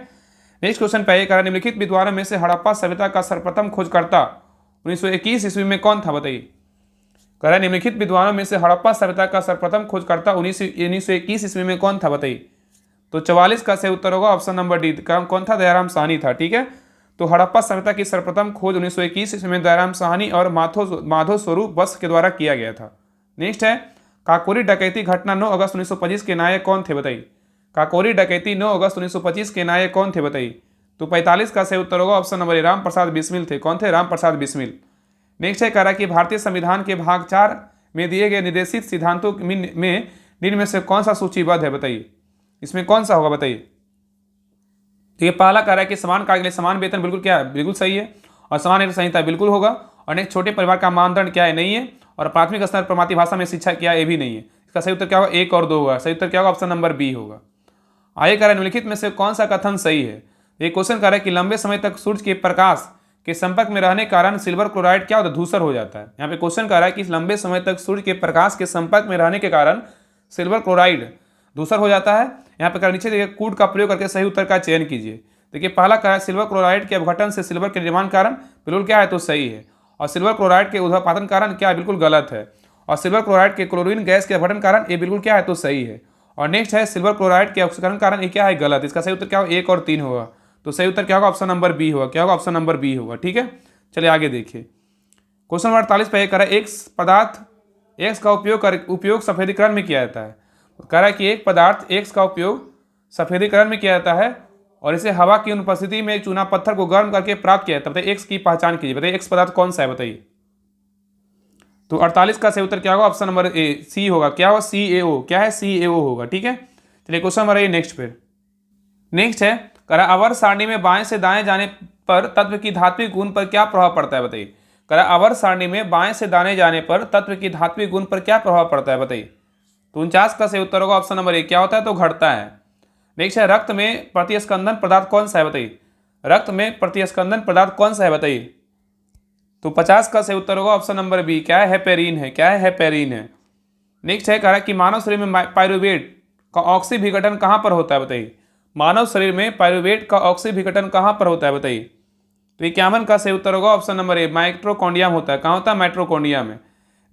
नेक्स्ट क्वेश्चन पे कह रहा निम्नलिखित विद्वानों में से हड़प्पा सभ्यता का सर्वप्रथम खोजकर्ता 1921 ईस्वी में कौन था बताइए? कह रहा निम्नलिखित विद्वानों में से हड़प्पा सभ्यता का सर्वप्रथम खोजकर्ता 1921 ईस्वी में कौन था बताइए? तो 44 का सही उत्तर होगा ऑप्शन नंबर डी, कौन था? दयाराम साहनी था, ठीक है। तो हड़प्पा सभ्यता की सर्वप्रथम खोज 1921 ईस्वी में दयाराम साहनी और माधो स्वरूप बस के द्वारा किया गया था। नेक्स्ट है काकोरी डकैती घटना 9 अगस्त 1925 के नायक कौन थे बताइए? काकोरी डकैती 9 अगस्त 1925 के नायक कौन थे बताइए? तो 45 का सही उत्तर होगा option number A, Ram Prasad Bismil थे। कौन थे? राम प्रसाद बिस्मिल। नेक्स्ट है कह रहा कि भारतीय संविधान के भाग 4 में दिए गए निर्देशित सिद्धांतों में निम्न में से कौन सा सूचीबद्ध है बताइए? इसमें कौन सा होगा बताइए? तो ये पहला कह रहा है कि समान कार्य के लिए समान वेतन, बिल्कुल क्या है? बिल्कुल सही है। और समान एवं संहिता बिल्कुल होगा। और नेक्स्ट छोटे परिवार का मानदंड क्या है? नहीं है। और प्राथमिक स्तर पर मातृभाषा में शिक्षा क्या है? ये भी नहीं है। इसका सही उत्तर क्या होगा? 1 और 2 होगा। सही उत्तर क्या होगा? ऑप्शन नंबर बी होगा। आगे कह रहा है निम्नलिखित में से कौन सा कथन सही है? ये क्वेश्चन कह रहा है कि लंबे समय तक सूर्य के प्रकाश के संपर्क में रहने के कारण सिल्वर क्लोराइड क्या होता है? धूसर हो जाता है। यहाँ पे क्वेश्चन कह रहा है कि लंबे समय तक सूर्य के प्रकाश के संपर्क में रहने के कारण सिल्वर क्लोराइड धूसर हो जाता है। यहाँ पे नीचे देखिए कूट का प्रयोग करके सही उत्तर का चयन कीजिए। देखिए पहला कहा है सिल्वर क्लोराइड के अपघटन से सिल्वर के निर्माण कारण, बिल्कुल क्या है? तो सही है। और सिल्वर क्लोराइड के ऊर्ध्वपातन कारण क्या है? बिल्कुल गलत है। और सिल्वर क्लोराइड के क्लोरीन गैस के अपघटन कारण ये बिल्कुल क्या है? तो सही है। और नेक्स्ट है सिल्वर क्लोराइड के ऑक्सीकरण कारण ये क्या है? गलत। इसका सही उत्तर क्या होगा? 1 और 3 होगा। तो सही उत्तर क्या होगा? ऑप्शन नंबर बी होगा। क्या होगा? ऑप्शन नंबर बी होगा, ठीक है। चलिए आगे देखिए। क्वेश्चन नंबर 48 पे कह रहा है एक पदार्थ एक्स का उपयोग सफेदीकरण में किया जाता है। कह रहा है कि एक पदार्थ एक्स का उपयोग सफेदीकरण में किया जाता है और इसे हवा की अनुपस्थिति में चूना पत्थर को गर्म करके प्राप्त किया जाता है। बताइए एक्स की पहचान कीजिए। बताइए एक्स पदार्थ कौन सा है बताइए? तो 48 का सही उत्तर क्या होगा? ऑप्शन नंबर ए, सी होगा। क्या होगा? CaO। क्या है? CaO होगा, ठीक है। चलिए क्वेश्चन नंबर ए नेक्स्ट पे। नेक्स्ट है कह रहा आवर्त सारणी में बाएं से दाएं जाने पर तत्व की धात्विक गुण पर क्या प्रभाव पड़ता है बताइए? कह रहा आवर्त सारणी में बाएं से दाएं जाने पर तत्व की धात्विक गुण पर क्या प्रभाव पड़ता है बताइए? तो 49 का सही उत्तर होगा ऑप्शन नंबर ए, क्या होता है? तो घटता है। नेक्स्ट है रक्त में प्रतिस्पंदन पदार्थ कौन सा है बताइए? रक्त में प्रतिस्पंदन पदार्थ कौन सा है बताइए? तो 50 का सही उत्तर होगा ऑप्शन नंबर बी, क्या है? हेपेरिन है। क्या है? हेपेरिन है। नेक्स्ट है कह रहा है कि मानव शरीर में पायरुवेट का ऑक्सी विघटन कहाँ पर होता है बताइए? मानव शरीर में पायरुवेट का ऑक्सी विघटन कहाँ पर होता है बताइए? तो 51 का सही उत्तर होगा ऑप्शन नंबर ए, माइट्रोकॉन्ड्रिया में होता है। कहाँ होता है? माइट्रोकॉन्ड्रिया में।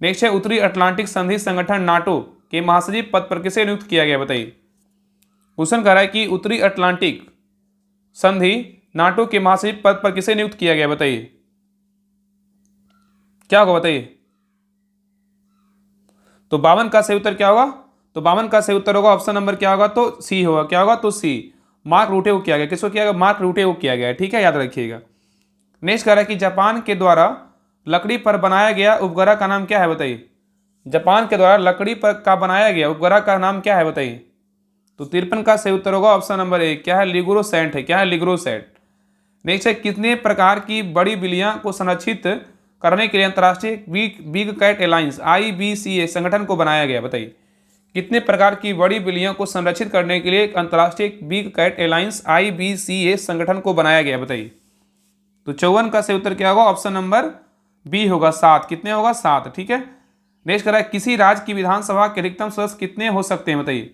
नेक्स्ट है उत्तरी अटलांटिक संधि संगठन नाटो के महासचिव पद पर किसे नियुक्त किया गया बताइए? क्वेश्चन कह रहा है कि उत्तरी अटलांटिक संधि नाटो के महासचिव पद पर किसे नियुक्त किया गया बताइए? क्या होगा बताइए? तो 52 का सही उत्तर क्या होगा? तो 52 का सही उत्तर होगा ऑप्शन नंबर क्या होगा? तो सी होगा। क्या होगा? तो सी। मार्क रूटे को किया गया। किसको किया गया? मार्क रूटे को किया गया, ठीक है, याद रखिएगा। नेक्स्ट कह रहा है कि जापान के द्वारा लकड़ी पर बनाया गया उपग्रह का नाम क्या है बताइए? जापान के द्वारा लकड़ी पर का बनाया गया उपग्रह का नाम क्या है बताइए। तो 53 का सही उत्तर होगा ऑप्शन नंबर ए, क्या है, लिग्रोसैट है। क्या है, लिग्रोसैट। नेक्स्ट है, कितने प्रकार की बड़ी बिल्लियां को संरक्षित करने के लिए अंतर्राष्ट्रीय बिग कैट अलायंस IBCA संगठन को बनाया गया, बताइए। कितने प्रकार की बड़ी बिल्लियों को संरक्षित करने के लिए अंतर्राष्ट्रीय बिग कैट अलायंस IBCA संगठन को बनाया गया, बताइए। तो 54 का सही उत्तर क्या होगा, ऑप्शन नंबर बी होगा, 7। कितने होगा, 7। ठीक है। नेक्स्ट करा है, किसी राज्य की विधानसभा के अधिकतम सदस्य कितने हो सकते हैं, बताइए।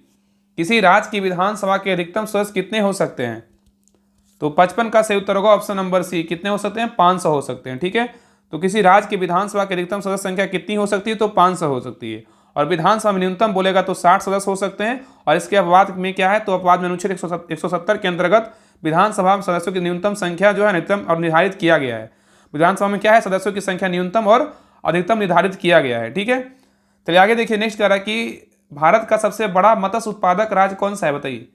किसी राज्य की विधानसभा के अधिकतम सदस्य कितने हो सकते हैं। तो 55 का सही उत्तर होगा ऑप्शन नंबर सी, कितने हो सकते हैं, 500 हो सकते हैं। ठीक है। तो किसी राज्य की विधानसभा की अधिकतम सदस्य संख्या कितनी हो सकती है, तो 500 हो सकती है। और विधानसभा में न्यूनतम बोलेगा तो 60 सदस्य हो सकते हैं। और इसके अपवाद में क्या है, तो अपवाद में अनुच्छेद 170 के अंतर्गत विधानसभा सदस्यों की न्यूनतम संख्या जो है न्यूनतम और निर्धारित किया गया है। विधानसभा में क्या है, सदस्यों की संख्या न्यूनतम और अधिकतम निर्धारित किया गया है। ठीक है। चलिए आगे देखिए। नेक्स्ट कह रहा है कि भारत का सबसे बड़ा मत्स्य उत्पादक राज्य कौन सा है, बताइए।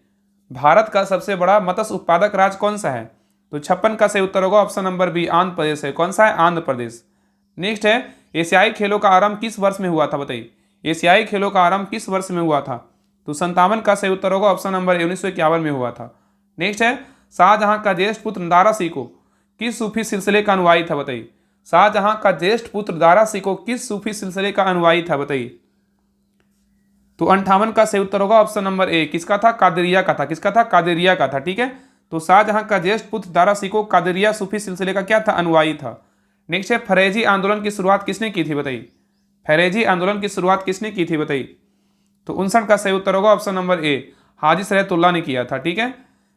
भारत का सबसे बड़ा मत्स्य उत्पादक राज्य कौन सा है। तो 56 का सही उत्तर होगा option number B, Andhra Pradesh है। कौन सा है, आंध्र प्रदेश। नेक्स्ट है, एशियाई खेलों का आरंभ किस वर्ष में हुआ था, बताइए। एशियाई खेलों का आरंभ किस वर्ष में हुआ था। तो 57 का सही उत्तर होगा ऑप्शन नंबर 1951 में हुआ था। नेक्स्ट है, शाहजहां का ज्येष्ठ पुत्र दारा सिकोह किस सूफी सिलसिले का अनुयायी था, बताइए। शाहजहां का ज्येष्ठ पुत्र दारा सिकोह किस सूफी सिलसिले का अनुयायी था, बताइए। तो 58 का सही उत्तर होगा ऑप्शन नंबर ए, किसका था, कादरिया का था। किसका था, कादरिया का था। ठीक है। तो शाहजहां का ज्येष्ठ पुत्र दारा सिकोह कादरिया सूफी सिलसिले का क्या था, अनुयायी था। नेक्स्ट है, फरेजी आंदोलन की शुरुआत किसने की थी, बताइए। फरेजी आंदोलन की शुरुआत किसने की थी, बताइए। तो 59 का सही उत्तर होगा ऑप्शन नंबर ए, हाजी रहमतुल्लाह ने किया था। ठीक है।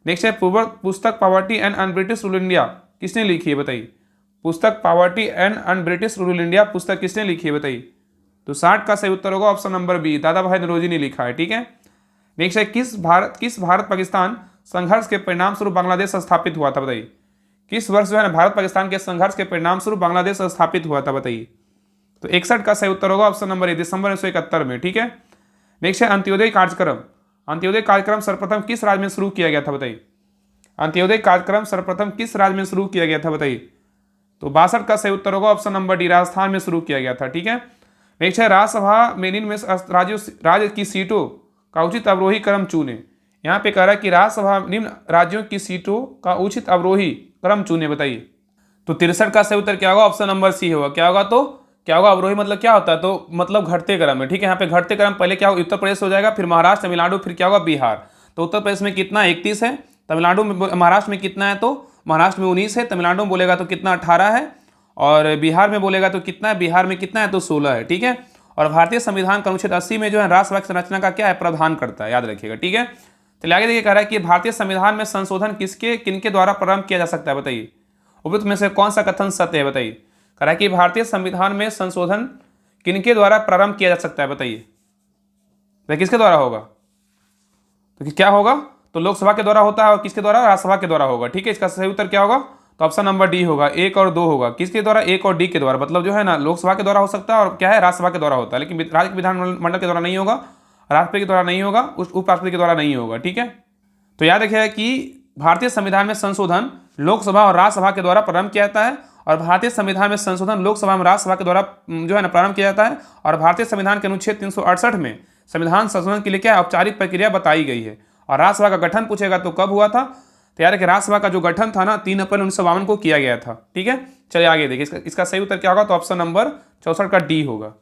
नेक्स्ट है, पुस्तक poverty and un British rule India किसने लिखी है, बताइए। पुस्तक poverty and un British rule India पुस्तक किसने लिखी है, बताइए। तो 60 का सही उत्तर होगा ऑप्शन नंबर बी, दादा भाई नौरोजी ने लिखा है। ठीक है। नेक्स्ट है, किस भारत पाकिस्तान संघर्ष के परिणाम स्वरूप बांग्लादेश स्थापित हुआ था, बताइए। किस वर्ष जो है ना भारत पाकिस्तान के संघर्ष के परिणाम स्वरूप बांग्लादेश स्थापित हुआ था, बताइए। तो 61 का सही उत्तर होगा ऑप्शन नंबर ए, दिसंबर 1971 में। ठीक है। नेक्स्ट है, अंत्योदय कार्यक्रम। अंत्योदय कार्यक्रम सर्वप्रथम किस राज्य में शुरू किया गया था, बताइए। अंत्योदय कार्यक्रम सर्वप्रथम किस राज्य में शुरू किया गया था, बताइए। तो 62 का सही उत्तर होगा ऑप्शन नंबर डी, राजस्थान में शुरू किया गया था। ठीक है। नेक्स्ट है, राज्यसभा में निम्न में राज्य की सीटों का उचित अवरोही क्रम चुने। यहाँ पे कह रहा है कि राज्यसभा निम्न राज्यों की सीटों का उचित अवरोही क्रम चुने, बताइए। तो 63 का सही उत्तर क्या होगा, ऑप्शन नंबर सी होगा। क्या होगा, तो क्या होगा, अवरोही मतलब क्या होता है, तो मतलब घटते क्रम है। ठीक है। यहाँ पे घटते क्रम पहले क्या होगा, उत्तर प्रदेश हो जाएगा, फिर महाराष्ट्र, तमिलनाडु, फिर क्या होगा, बिहार। तो उत्तर प्रदेश में कितना, 31 है। तमिलनाडु में, महाराष्ट्र में कितना है, तो महाराष्ट्र में 19 है। तमिलनाडु में बोलेगा तो कितना, 18 है। और बिहार में बोलेगा तो कितना है, बिहार में कितना है, तो 16 है। ठीक है। और भारतीय संविधान का अनुच्छेद 80 में जो है राज्यसभा की संरचना का क्या है, प्रावधान करता है, याद रखिएगा। ठीक है। चलिए आगे देखिए। कह रहा है कि भारतीय संविधान में संशोधन किनके द्वारा प्रारंभ किया जा सकता है, बताइए। उपयुक्त में से कौन सा कथन सत्य है, बताइए। कह रहा है कि भारतीय संविधान में संशोधन किनके द्वारा प्रारंभ किया जा सकता है, बताइए। तो किसके द्वारा होगा, तो क्या होगा, तो लोकसभा के द्वारा होता है। और किसके द्वारा, राज्यसभा के द्वारा होगा। ठीक है। इसका सही उत्तर क्या होगा, तो ऑप्शन नंबर डी होगा, 1 और 2 होगा। किसके द्वारा, 1 और डी के द्वारा। मतलब जो है ना, लोकसभा के द्वारा हो सकता है और क्या है, राज्यसभा के द्वारा होता है। लेकिन राज्य विधानमंडल के द्वारा नहीं होगा, राष्ट्रपति के द्वारा नहीं होगा, उपराष्ट्रपति के द्वारा नहीं होगा। ठीक है। तो याद रखिएगा कि भारतीय संविधान में संशोधन लोकसभा और राज्यसभा के द्वारा प्रारंभ किया जाता है। और भारतीय संविधान में संशोधन लोकसभा और राज्यसभा के द्वारा जो है ना प्रारंभ किया जाता है। और भारतीय संविधान के अनुच्छेद 368 में संविधान संशोधन के लिए क्या औपचारिक प्रक्रिया बताई गई है। और राज्यसभा का गठन पूछेगा तो कब हुआ था, तो याद रखिए राज्यसभा का जो गठन था ना, 3 अप्रैल 1952 को किया गया था। ठीक है। चलिए आगे देखिए। इसका सही उत्तर क्या होगा, तो ऑप्शन नंबर 64 का डी होगा।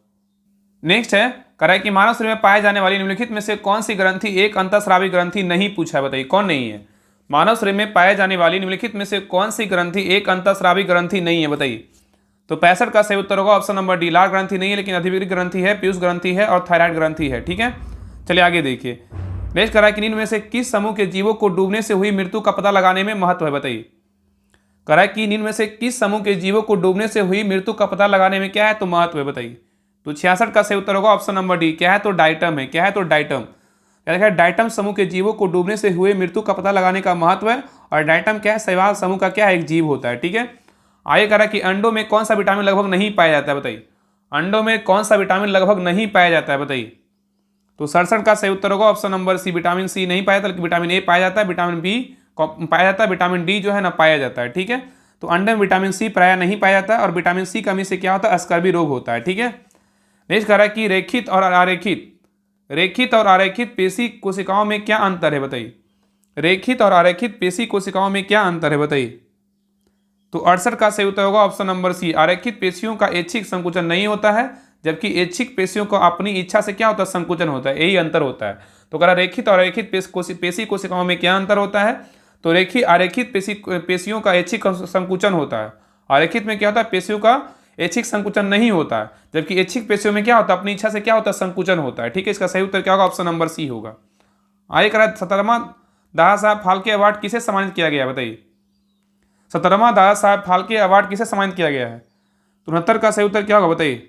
नेक्स्ट है, कह रहा है कि मानव शरीर में पाए जाने वाली निम्नलिखित में से कौन सी ग्रंथि एक अंतःस्रावी ग्रंथि नहीं, पूछा है, बताइए। कौन नहीं है, मानव शरीर में पाए जाने वाली निम्नलिखित में से कौन सी ग्रंथि एक अंतःस्रावी ग्रंथि नहीं है, बताइए। तो 65 का सही उत्तर होगा ऑप्शन नंबर डी, लाल ग्रंथि नहीं है, लेकिन अधिविकृत ग्रंथि है, पीयूष ग्रंथि है और थायराइड ग्रंथि है। ठीक है। चलिए आगे देखिए। नेक्स्ट कह रहा है कि निम्न में से किस समूह के जीवों को डूबने से हुई मृत्यु का पता लगाने में महत्व है, बताइए। कह रहा है कि निम्न में से किस समूह के जीवों को डूबने से हुई मृत्यु का पता लगाने में क्या है, तो महत्व है, बताइए। तो 66 का सही उत्तर होगा ऑप्शन नंबर डी, क्या है, तो डाइटम है। क्या है, तो डाइटम। डाइटम समूह के जीवों को डूबने से हुए मृत्यु का पता लगाने का महत्व है। और डाइटम क्या है, शैवाल समूह का क्या है, एक जीव होता है। ठीक है। आगे कह रहा है कि अंडों में कौन सा विटामिन लगभग नहीं पाया जाता है, बताइए। अंडों में कौन सा विटामिन लगभग नहीं पाया जाता है, बताइए। तो 67 का सही उत्तर होगा option number C, vitamin C नहीं पाया जाता, लेकिन विटामिन ए पाया जाता है, विटामिन बी पाया जाता है, विटामिन डी जो है ना पाया जाता है। ठीक है। तो अंडे में विटामिन सी प्राय नहीं पाया जाता है। और विटामिन सी कमी से क्या होता है, स्कर्वी रोग होता है। ठीक है। नेक्स्ट कह रहा है कि रेखित और आरेखित पेशी कोशिकाओं में क्या अंतर है बताइए। रेखित और आरेखित पेशी कोशिकाओं में क्या अंतर है बताइए। तो 68 का सही उत्तर होगा ऑप्शन नंबर सी। आरेखित पेशियों का ऐच्छिक संकुचन नहीं होता है, जबकि ऐच्छिक पेशियों को अपनी इच्छा से क्या होता है, संकुचन होता है, यही अंतर होता है। तो कह रहा रेखित और आरेखित पेशी कोशिकाओं में क्या अंतर होता है। तो आरेखित पेशियों का ऐच्छिक संकुचन होता है। आरेखित में क्या होता है, पेशियों का ऐच्छिक संकुचन नहीं होता है, जबकि ऐच्छिक पेशियों में क्या होता है, अपनी इच्छा से क्या होता है, संकुचन होता है। ठीक है, इसका सही उत्तर क्या होगा, ऑप्शन नंबर सी होगा। आगे कह रहा है 17वां दादा साहब फाल्के अवार्ड किसे सम्मानित किया गया बताइए। 17वां दादा साहब फाल्के अवार्ड किसे सम्मानित किया गया है। 69 का सही उत्तर क्या होगा बताइए।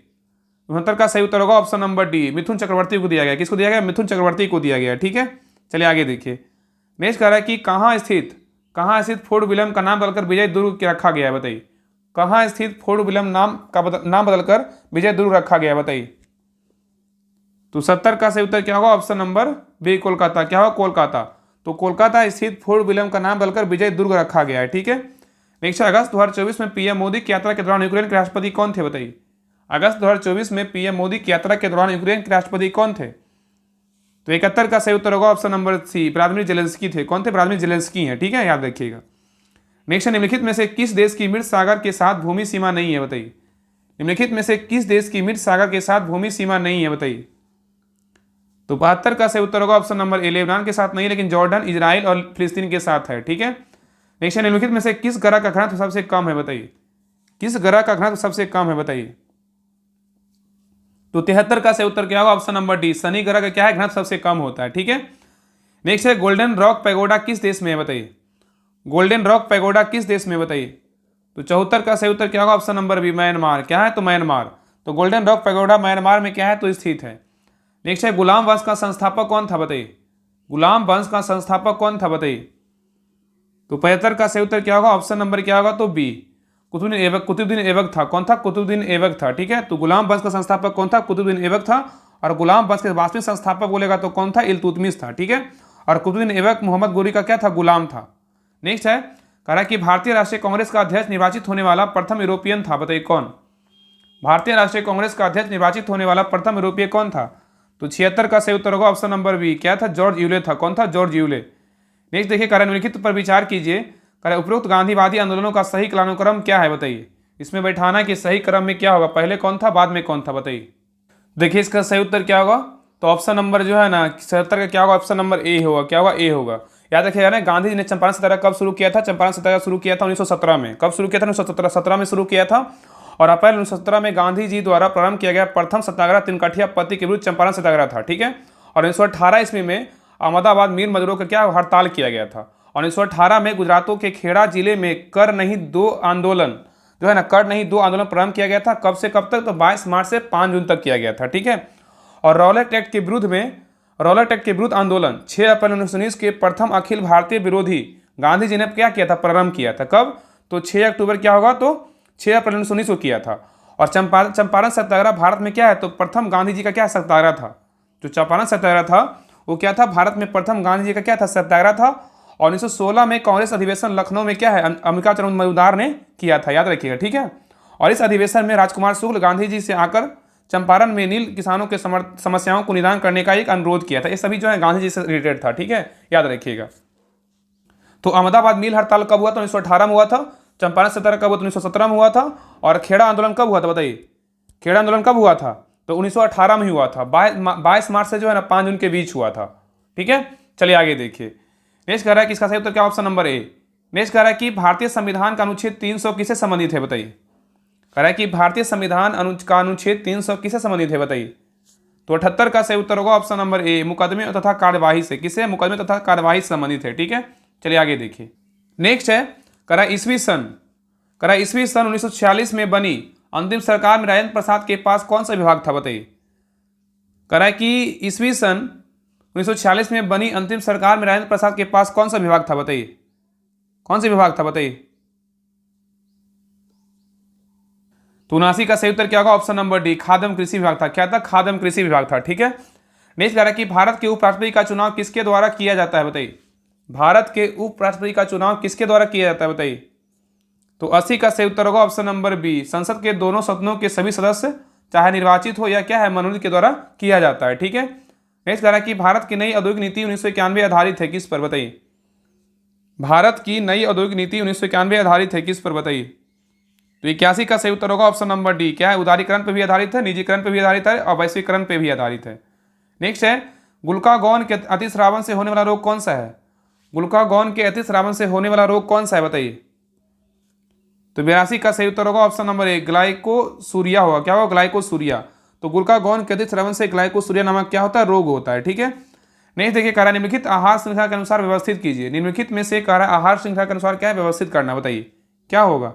69 का सही उत्तर होगा option number D, Mithun Chakraborty को दिया गया। किसको दिया गया, मिथुन चक्रवर्ती को दिया गया। ठीक है, चलिए आगे देखिए। नेक्स्ट कह रहा है कि कहाँ स्थित फोर्ट विलियम का नाम बदलकर विजय दुर्ग रखा गया है बताइए। कहाँ स्थित फोर्ट विलियम नाम बदलकर विजय दुर्ग रखा गया है बताइए। तो 70 का सही उत्तर क्या होगा, ऑप्शन नंबर बी, कोलकाता। क्या होगा, कोलकाता। तो कोलकाता स्थित फोर्ट विलियम का नाम बदलकर विजय दुर्ग रखा गया है। ठीक है, नेक्स्ट अगस्त 2024 में पीएम मोदी की यात्रा के दौरान यूक्रेन के राष्ट्रपति कौन थे बताइए। अगस्त 2024 में पीएम मोदी की यात्रा के दौरान यूक्रेन के राष्ट्रपति कौन थे। तो 71 का सही उत्तर होगा option number C, Vladimir Zelensky थे। कौन थे, व्लादिमीर जेलेंस्की हैं। ठीक है, याद रखिएगा। नेक्स्ट, निम्नलिखित में से किस देश की मृत सागर के साथ भूमि सीमा नहीं है बताइए। निम्नलिखित में से किस देश की मृत सागर के साथ भूमि सीमा नहीं है बताइए। तो 72 का सही उत्तर होगा ऑप्शन नंबर ए, लेबनान के साथ नहीं, लेकिन जॉर्डन, इजराइल और फिलिस्तीन के साथ है। ठीक है, नेक्स्ट, निम्नलिखित में से किस ग्रह का घनत्व सबसे कम है बताइए। किस ग्रह का घनत्व सबसे कम है बताइए। तो 73 का सही उत्तर क्या होगा, ऑप्शन नंबर डी, शनि ग्रह का क्या है, घनत्व सबसे कम होता है। ठीक है, नेक्स्ट है गोल्डन रॉक पैगोडा किस देश में है बताइए। गोल्डन रॉक पैगोडा किस देश में बताइए। तो 74 का सही उत्तर क्या होगा, ऑप्शन नंबर बी, म्यांमार। क्या है, तो म्यांमार। तो गोल्डन रॉक पैगोडा म्यांमार में क्या है, तो स्थित है। नेक्स्ट है गुलाम वंश का संस्थापक कौन था बताइए। गुलाम वंश का संस्थापक कौन था बताइए। तो 75 का सही उत्तर क्या होगा, ऑप्शन नंबर क्या होगा, तो बी, कुतुबुद्दीन ऐबक था। कौन था, कुतुबुद्दीन ऐबक था। ठीक है, तो गुलाम वंश का संस्थापक कौन था, कुतुबुद्दीन ऐबक था। और गुलाम वंश के वास्तविक संस्थापक बोलेगा तो कौन था, इल्तुतमिश था। ठीक है, और कुतुबुद्दीन ऐबक मोहम्मद गोरी का क्या था, गुलाम था। नेक्स्ट है कह रहा है कि भारतीय राष्ट्रीय कांग्रेस का अध्यक्ष निर्वाचित होने वाला प्रथम यूरोपियन था बताइए कौन। भारतीय राष्ट्रीय कांग्रेस का अध्यक्ष निर्वाचित होने वाला प्रथम यूरोपीय कौन था। तो 76 का सही उत्तर होगा ऑप्शन नंबर बी, क्या था, जॉर्ज यूले था। कौन था, जॉर्ज यूले। नेक्स्ट देखिए, कह रहा है निम्नलिखित पर विचार कीजिए। कह रहा है उपरोक्त गांधीवादी आंदोलनों का सही कालानुक्रम क्या है बताइए। इसमें बैठाना कि सही क्रम में क्या होगा, पहले कौन था, बाद में कौन था बताइए। देखिए इसका सही उत्तर क्या होगा, तो ऑप्शन नंबर जो है ना 77 का क्या होगा, ऑप्शन नंबर ए होगा। क्या होगा, ए होगा। याद रखिएगा ना, गांधी जी ने चंपारण सत्याग्रह कब शुरू किया था। चंपारण सत्याग्रह शुरू किया था 1917 में। कब शुरू किया था, 1917 में शुरू किया था। और अप्रैल 1917 में गांधी जी द्वारा प्रारंभ किया गया प्रथम सत्याग्रह तिनकठिया पत्ती के विरुद्ध चंपारण सत्याग्रह था। ठीक है, और 1918 ईस्वी में अहमदाबाद मिल मजदूरों का क्या हड़ताल किया गया था। और 1918 में गुजरातों के खेड़ा जिले में कर नहीं दो आंदोलन जो है ना, कर नहीं दो आंदोलन प्रारंभ किया गया था। कब से कब तक, तो 22 मार्च से 5 जून तक किया गया था। ठीक है, और रॉलेट एक्ट के विरुद्ध आंदोलन 6 अप्रैल 1919 के प्रथम अखिल भारतीय विरोधी गांधी जी ने क्या किया था, प्रारंभ किया था। कब, तो 6 अक्टूबर क्या होगा, तो 6 अप्रैल 1919 को किया था। और चंपारण सत्याग्रह भारत में क्या है, तो प्रथम गांधी जी का क्या सत्याग्रह था। जो चंपारण सत्याग्रह था वो क्या था, भारत में प्रथम गांधी जी का क्या था, सत्याग्रह था। और 1916 में कांग्रेस अधिवेशन लखनऊ में क्या है, अंबिका चरण मजूमदार ने किया था। याद रखिएगा। ठीक है, और इस अधिवेशन में राजकुमार शुक्ल गांधी जी से आकर चंपारण में नील किसानों के समस्याओं को निदान करने का एक अनुरोध किया था। ये सभी जो है गांधी जी से रिलेटेड था। ठीक है, याद रखिएगा। तो अहमदाबाद मिल हड़ताल कब हुआ, तो 1918 में हुआ था। चंपारण सत्याग्रह कब हुआ, तो 1917 में हुआ था। और खेड़ा आंदोलन कब हुआ था बताइए। खेड़ा आंदोलन कब हुआ था, तो 1918 में हुआ था। 22 मार्च से जो है ना 5 जून के बीच हुआ था। ठीक है, चलिए आगे देखिए। नेक्स्ट कह रहा है कि इसका सही उत्तर क्या, ऑप्शन नंबर ए। नेक्स्ट कह रहा है कि भारतीय संविधान का अनुच्छेद 300 किससे संबंधित है बताइए। कह रहा है कि भारतीय संविधान का अनुच्छेद 300 किससे संबंधित है बताइए। तो 78 का सही उत्तर होगा ऑप्शन नंबर ए, मुकदमे तथा कार्यवाही से। किससे, मुकदमे तथा कार्यवाही से संबंधित है। ठीक है, चलिए आगे देखिए। नेक्स्ट है कह रहा है ईस्वी सन 1946 में बनी अंतिम सरकार में राजेंद्र प्रसाद के पास कौन सा विभाग था बताइए। कह रहा है कि ईस्वी सन 1946 में बनी अंतिम सरकार में राजेंद्र प्रसाद के पास कौन सा विभाग था बताइए। कौन सा विभाग था बताइए। तो 79 का सही उत्तर क्या होगा, ऑप्शन नंबर डी, खाद्य कृषि विभाग था। क्या था, खाद्य कृषि विभाग था। ठीक है, नेक्स्ट कह रहा है कि भारत के उपराष्ट्रपति का चुनाव किसके द्वारा किया जाता है बताइए। भारत के उपराष्ट्रपति का चुनाव किसके द्वारा किया जाता है बताइए। तो 80 का सही उत्तर होगा ऑप्शन नंबर बी, संसद के दोनों सदनों के सभी सदस्य चाहे निर्वाचित हो या क्या है मनोनीत के द्वारा किया जाता है। ठीक है, नेक्स्ट कह रहा है कि भारत की नई औद्योगिक नीति 1991 आधारित है किस पर, बताइए। भारत की नई औद्योगिक नीति 1991 आधारित है किस पर, बताइए। तो 81 का सही उत्तर होगा ऑप्शन नंबर डी। क्या है, उदारीकरण पर भी आधारित है, निजीकरण पर भी आधारित है और वैश्वीकरण पर भी आधारित है। नेक्स्ट है, ग्लूकागॉन के अतिस्रावन से होने वाला रोग कौन सा है। ग्लूकागॉन के अतिस्रावन से होने वाला रोग कौन सा है, बताइए। तो 82 का सही उत्तर होगा ऑप्शन नंबर ए, ग्लाइकोसूरिया होगा। क्या होगा, ग्लाइकोसूरिया। तो ग्लूकागॉन के अतिस्रावन से ग्लाइकोसूरिया नामक क्या होता है, रोग होता है। ठीक है, नेक्स्ट देखिए, कह रहा है निम्नलिखित आहार श्रृंखला के अनुसार व्यवस्थित कीजिए। निम्नलिखित में से कह रहा है आहार श्रृंखला के अनुसार क्या है, व्यवस्थित करना, बताइए क्या होगा।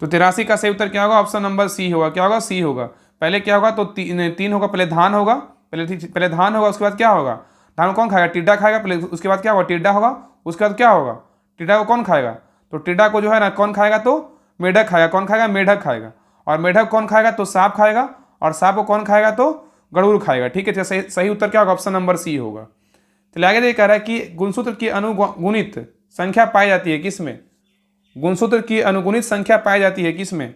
तो 83 का सही उत्तर क्या होगा, ऑप्शन नंबर सी होगा। क्या होगा, सी होगा। पहले क्या होगा, तो तीन होगा, पहले धान होगा, पहले धान होगा, उसके बाद क्या होगा, धान कौन खाएगा, टिड्डा खाएगा पहले, उसके बाद क्या होगा, टिड्डा होगा, उसके बाद क्या होगा, टिड्डा को कौन खाएगा, तो टिड्डा को जो है ना कौन खाएगा, तो मेढक खाएगा। कौन खाएगा, मेढक खाएगा। और मेढक कौन खाएगा, तो सांप खाएगा। और सांप को कौन खाएगा, तो गरुड़ खाएगा। ठीक है, सही उत्तर क्या होगा, ऑप्शन नंबर सी होगा। चलिए आगे देखिए, कह रहा है कि गुणसूत्र की अनुगुणित संख्या पाई जाती है किसमें। गुणसूत्र की अनुगुणित संख्या पाई जाती है किसमें।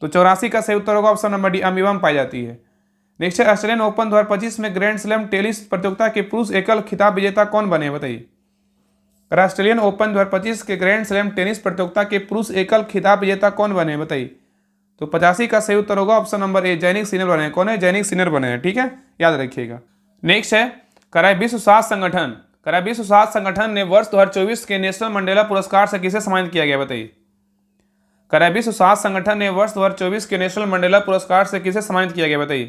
तो 84 का सही उत्तर होगा ऑप्शन नंबर डी, अमीबा में पाई जाती है। नेक्स्ट है, ऑस्ट्रेलियन ओपन 2025 में ग्रैंड स्लैम टेनिस प्रतियोगिता के पुरुष एकल खिताब विजेता कौन बने, बताइए। ऑस्ट्रेलियन ओपन 2025 के ग्रैंड स्लैम टेनिस प्रतियोगिता के पुरुष एकल खिताब विजेता कौन बने, बताइए। तो 85 का सही उत्तर होगा option number A, Jannik Sinner बने हैं। कौन है, जैनिक सिनर बने हैं। ठीक है, याद रखिएगा। नेक्स्ट है, कराए विश्व स्वास्थ्य संगठन, कराए विश्व स्वास्थ्य संगठन ने वर्ष 2024 के नेशनल मंडेला पुरस्कार से किसे सम्मानित किया गया, बताइए। कराए विश्व स्वास्थ्य संगठन ने वर्ष 2024 के नेशनल मंडेला पुरस्कार से किसे सम्मानित किया गया, बताइए।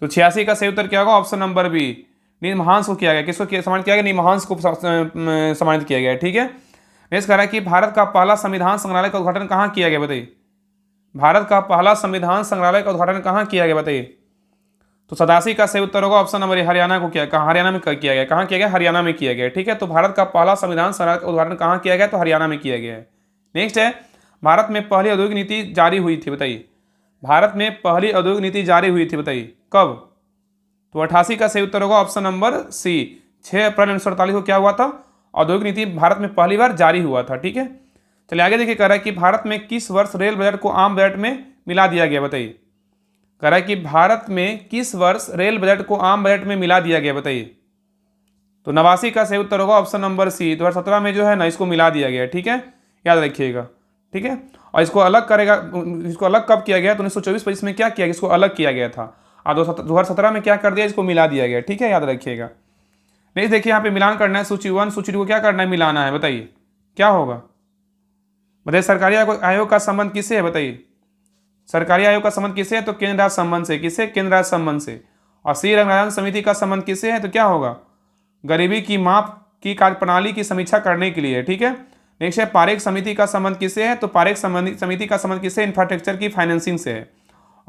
तो 86 का सही उत्तर क्या होगा, ऑप्शन नंबर बी, निमहांस को किया गया। किसको सम्मानित किया गया, निमहांस को सम्मानित किया गया। ठीक है, नेक्स्ट कह रहा है कि भारत का पहला संविधान संग्रहालय का उद्घाटन कहाँ किया गया, बताइए। भारत का पहला संविधान संग्रहालय का उद्घाटन कहाँ किया गया, बताइए। तो 87 का सही उत्तर होगा ऑप्शन नंबर ए, हरियाणा को किया, हरियाणा में किया गया। कहाँ किया गया, हरियाणा में किया गया। ठीक है, तो भारत का पहला संविधान संग्रहालय का उद्घाटन कहाँ किया गया, तो हरियाणा में किया गया है। नेक्स्ट है, भारत में पहली औद्योगिक नीति जारी हुई थी, बताइए। भारत में पहली औद्योगिक नीति जारी हुई थी, बताइए कब। तो 88 का सही उत्तर होगा ऑप्शन नंबर सी, 6 अप्रैल 1948 को क्या हुआ था, औद्योगिक नीति भारत में पहली बार जारी हुआ था। ठीक है, चलिए आगे देखिए, कह रहा है कि भारत में किस वर्ष रेल बजट को आम बजट में मिला दिया गया, बताइए। कह रहा है कि भारत में किस वर्ष रेल बजट को आम बजट में मिला दिया गया, बताइए। तो 89 का सही उत्तर होगा ऑप्शन नंबर सी, 2017 में जो है ना इसको मिला दिया गया। ठीक है, याद रखिएगा। ठीक है, और इसको अलग करेगा, इसको अलग कब किया गया, तो 1924-25 में क्या किया, इसको अलग किया गया था। और 2017 में क्या कर दिया, इसको मिला दिया गया। ठीक है, याद रखिएगा। नहीं देखिए, यहाँ पे मिलान करना है, सूची 1 सूची 2 को क्या करना है, मिलाना है। बताइए क्या होगा, बताइए। सरकारी आयोग का संबंध किससे है, बताइए। सरकारी आयोग का संबंध किससे है, तो केंद्र राज्य संबंध से। किससे, केंद्र राज्य संबंध से। और सी रंगराजन समिति का संबंध किससे है, तो क्या होगा, गरीबी की माप की कार्यप्रणाली की समीक्षा करने के लिए। ठीक है, नेक्स्ट है, पारेख समिति का संबंध किससे है, तो पारेख समिति का संबंध किससे, इंफ्रास्ट्रक्चर की फाइनेंसिंग से है।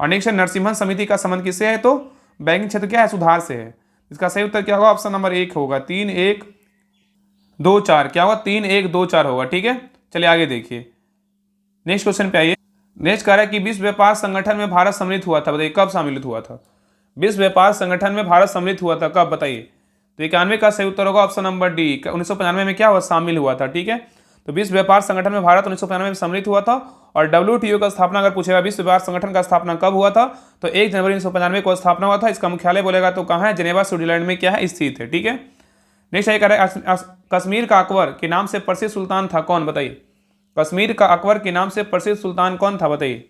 और नेक्स्ट है, नरसिम्हन समिति का संबंध किससे है, तो बैंकिंग क्षेत्र क्या है, सुधार से है। इसका सही उत्तर क्या होगा, ऑप्शन नंबर 1 होगा, 3-1-2-4। क्या होगा, 3-1-2-4 होगा। ठीक है, चलिए आगे देखिए, नेक्स्ट क्वेश्चन पे आइए। नेक्स्ट कह रहा है कि विश्व व्यापार संगठन में भारत सम्मिलित हुआ था, बताइए कब सम्मिलित हुआ था। विश्व व्यापार संगठन में भारत सम्मिलित हुआ था कब, बताइए। तो 91 का सही उत्तर होगा ऑप्शन नंबर डी, 1995 में क्या हुआ, शामिल हुआ था। ठीक है, तो विश्व व्यापार संगठन में भारत 1995 में सम्मिलित हुआ था। और WTO का स्थापना अगर पूछेगा, विश्व व्यापार संगठन का स्थापना कब हुआ था, तो 1 जनवरी 1995 को स्थापना हुआ था। इसका मुख्यालय बोलेगा तो कहाँ है, जेनेवा स्विट्जरलैंड में क्या है, स्थित है। ठीक है, नेक्स्ट ये कह रहा है, कश्मीर का अकबर के नाम से प्रसिद्ध सुल्तान था कौन, बताइए। कश्मीर का अकबर के नाम से प्रसिद्ध सुल्तान कौन था, बताइए।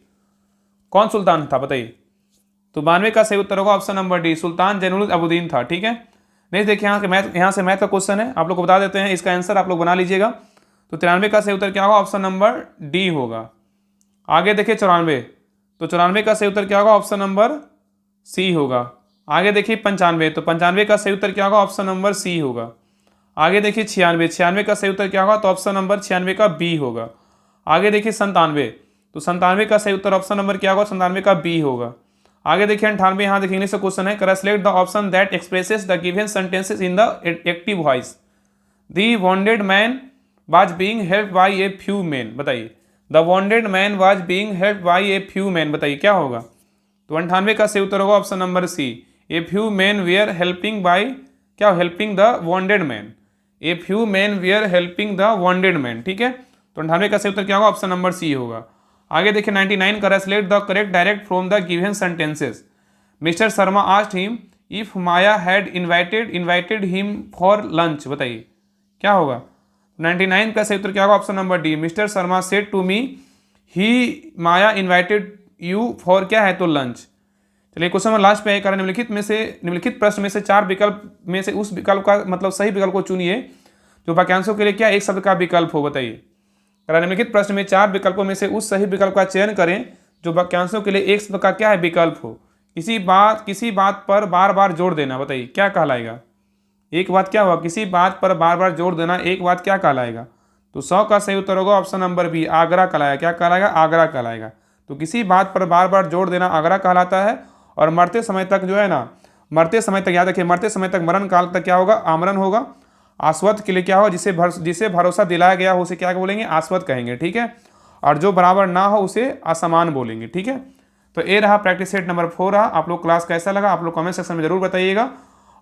कौन सुल्तान था, बताइए। तो 92 का सही उत्तर होगा ऑप्शन नंबर डी, सुल्तान जैनुल अबुद्दीन था। ठीक है, नेक्स्ट देखिए, यहाँ से मैथ का क्वेश्चन है, आप लोग को बता देते हैं, इसका आंसर आप लोग बना लीजिएगा। तो 93 का सही उत्तर क्या होगा, ऑप्शन नंबर डी होगा। आगे देखिए 94, तो 94 का सही उत्तर क्या होगा, ऑप्शन नंबर सी होगा। आगे देखिए 95, तो 95 का सही उत्तर क्या होगा, ऑप्शन नंबर सी होगा। आगे देखिए 96, 96 का सही उत्तर क्या होगा, तो ऑप्शन नंबर 96 का बी होगा। आगे देखिए 97, तो 97 का सही उत्तर ऑप्शन नंबर क्या होगा, 97 का बी होगा। आगे देखिए 98, यहाँ देखिए इंग्लिश का क्वेश्चन है, select the option that expresses the given sentences in the active voice. The wounded man was being helped by a few man, बताइए। The wounded man was being helped by a few man, बताइए क्या होगा। तो 98 का सही उत्तर होगा option number C, a few man were helping by, क्या, helping the wounded man. A few man were helping the wounded man. ठीक है, तो 98 का सही उत्तर क्या होगा, ऑप्शन नंबर सी होगा। आगे देखिए 99 का, select the correct direct from the given sentences. Mister Sharma asked him if Maya had invited him for lunch. बताइए क्या होगा। 99 का सही उत्तर क्या होगा, option number D, mister Sharma said to me he Maya invited you for क्या है तो लंच। चलिए क्वेश्चन में लास्ट पे है, निम्नलिखित प्रश्न में से 4 विकल्प में से उस विकल्प का मतलब सही विकल्प को चुनिए जो वाक्यांशों के लिए क्या एक शब्द का विकल्प हो। बताइए, निम्नलिखित प्रश्न में 4 विकल्पों में से उस सही विकल्प का चयन करें जो वाक्यांशों के लिए एक शब्द का क्या है विकल्प हो। किसी बात पर बार बार जोर देना। बताइए क्या कहलाएगा। एक बात क्या हुआ, किसी बात पर बार बार जोर देना, एक बात क्या कहलाएगा। तो 100 का सही उत्तर होगा ऑप्शन नंबर बी, आगरा कहलाएगा। क्या कहलाएगा, आगरा कहलाएगा। तो किसी बात पर बार बार जोर देना आगरा कहलाता है। और मरते समय तक जो है ना, मरते समय तक याद रखिए, मरते समय तक मरण काल तक क्या होगा, आमरण होगा। आश्वत के लिए क्या हो, जिसे भरोसा दिलाया गया हो उसे क्या बोलेंगे, आश्वत कहेंगे। ठीक है। और जो बराबर ना हो उसे असमान बोलेंगे। ठीक है। तो ये रहा प्रैक्टिस सेट नंबर 4 रहा। आप लोग क्लास कैसा लगा आप लोग कमेंट सेक्शन में जरूर बताइएगा।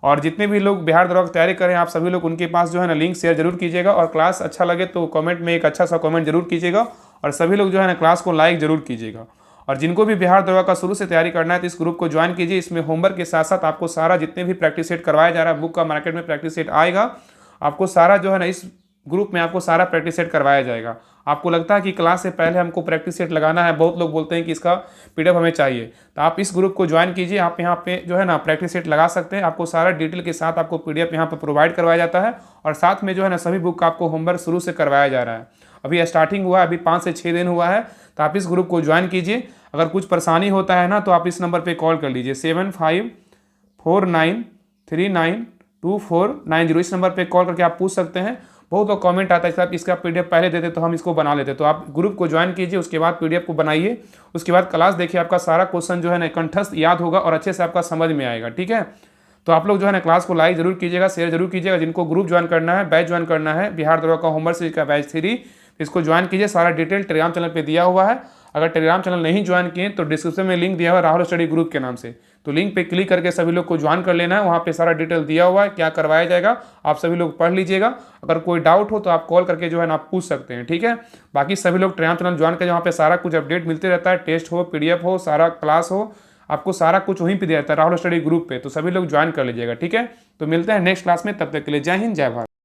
और जितने भी लोग बिहार दरोगा की तैयारी करें आप सभी लोग उनके पास जो है ना लिंक शेयर जरूर कीजिएगा। और क्लास अच्छा लगे तो कमेंट में एक अच्छा सा कमेंट जरूर कीजिएगा। और सभी लोग जो है ना क्लास को लाइक जरूर कीजिएगा। और जिनको भी बिहार दरोगा का शुरू से तैयारी करना है तो इस ग्रुप को ज्वाइन कीजिए। इसमें होमवर्क के साथ साथ आपको सारा जितने भी प्रैक्टिस सेट करवाया जा रहा है, बुक का मार्केट में प्रैक्टिस सेट आएगा, आपको सारा जो है ना इस ग्रुप में आपको सारा प्रैक्टिस सेट करवाया जाएगा। आपको लगता है कि क्लास से पहले हमको प्रैक्टिस सेट लगाना है, बहुत लोग बोलते हैं कि इसका पीडीएफ हमें चाहिए, तो आप इस ग्रुप को ज्वाइन कीजिए। आप यहाँ पे जो है ना प्रैक्टिस सेट लगा सकते हैं। आपको सारा डिटेल के साथ आपको पीडीएफ यहाँ पे प्रोवाइड करवाया जाता है। और साथ में जो है ना सभी बुक का आपको होमवर्क शुरू से करवाया जा रहा है। अभी स्टार्टिंग हुआ है, अभी 5 से 6 दिन हुआ है। तो आप इस ग्रुप को ज्वाइन कीजिए। अगर कुछ परेशानी होता है ना तो आप इस नंबर पर कॉल कर लीजिए 7549392490। इस नंबर पर कॉल करके आप पूछ सकते हैं। बहुत लोग कमेंट आता है साहब इसका पीडीएफ पहले देते तो हम इसको बना लेते। तो आप ग्रुप को ज्वाइन कीजिए, उसके बाद पीडीएफ को बनाइए, उसके बाद क्लास देखिए, आपका सारा क्वेश्चन जो है ना कंठस्थ याद होगा और अच्छे से आपका समझ में आएगा। ठीक है। तो आप लोग जो है ना क्लास को लाइक जरूर कीजिएगा, शेयर जरूर कीजिएगा। जिनको ग्रुप ज्वाइन करना है, बैच ज्वाइन करना है बिहार दरोगा का होमवर्क सीरीज का बैच 3, इसको ज्वाइन कीजिए। सारा डिटेल टेलीग्राम चैनल पर दिया हुआ है। अगर टेलीग्राम चैनल नहीं ज्वाइन किए तो डिस्क्रिप्शन में लिंक दिया हुआ है राहुल स्टडी ग्रुप के नाम से, तो लिंक पे क्लिक करके सभी लोग को ज्वाइन कर लेना है। वहाँ पे सारा डिटेल दिया हुआ है, क्या करवाया जाएगा, आप सभी लोग पढ़ लीजिएगा। अगर कोई डाउट हो तो आप कॉल करके जो है ना आप पूछ सकते हैं। ठीक है। बाकी सभी लोग टेलीग्राम चैनल ज्वाइन करें, वहाँ पे सारा कुछ अपडेट मिलते रहता है, टेस्ट हो, पीडीएफ हो, सारा क्लास हो, आपको सारा कुछ वहीं पे दिया जाता है राहुल स्टडी ग्रुप पे। तो सभी लोग ज्वाइन कर लीजिएगा। ठीक है। तो मिलते हैं नेक्स्ट क्लास में, तब तक के लिए जय हिंद जय भारत।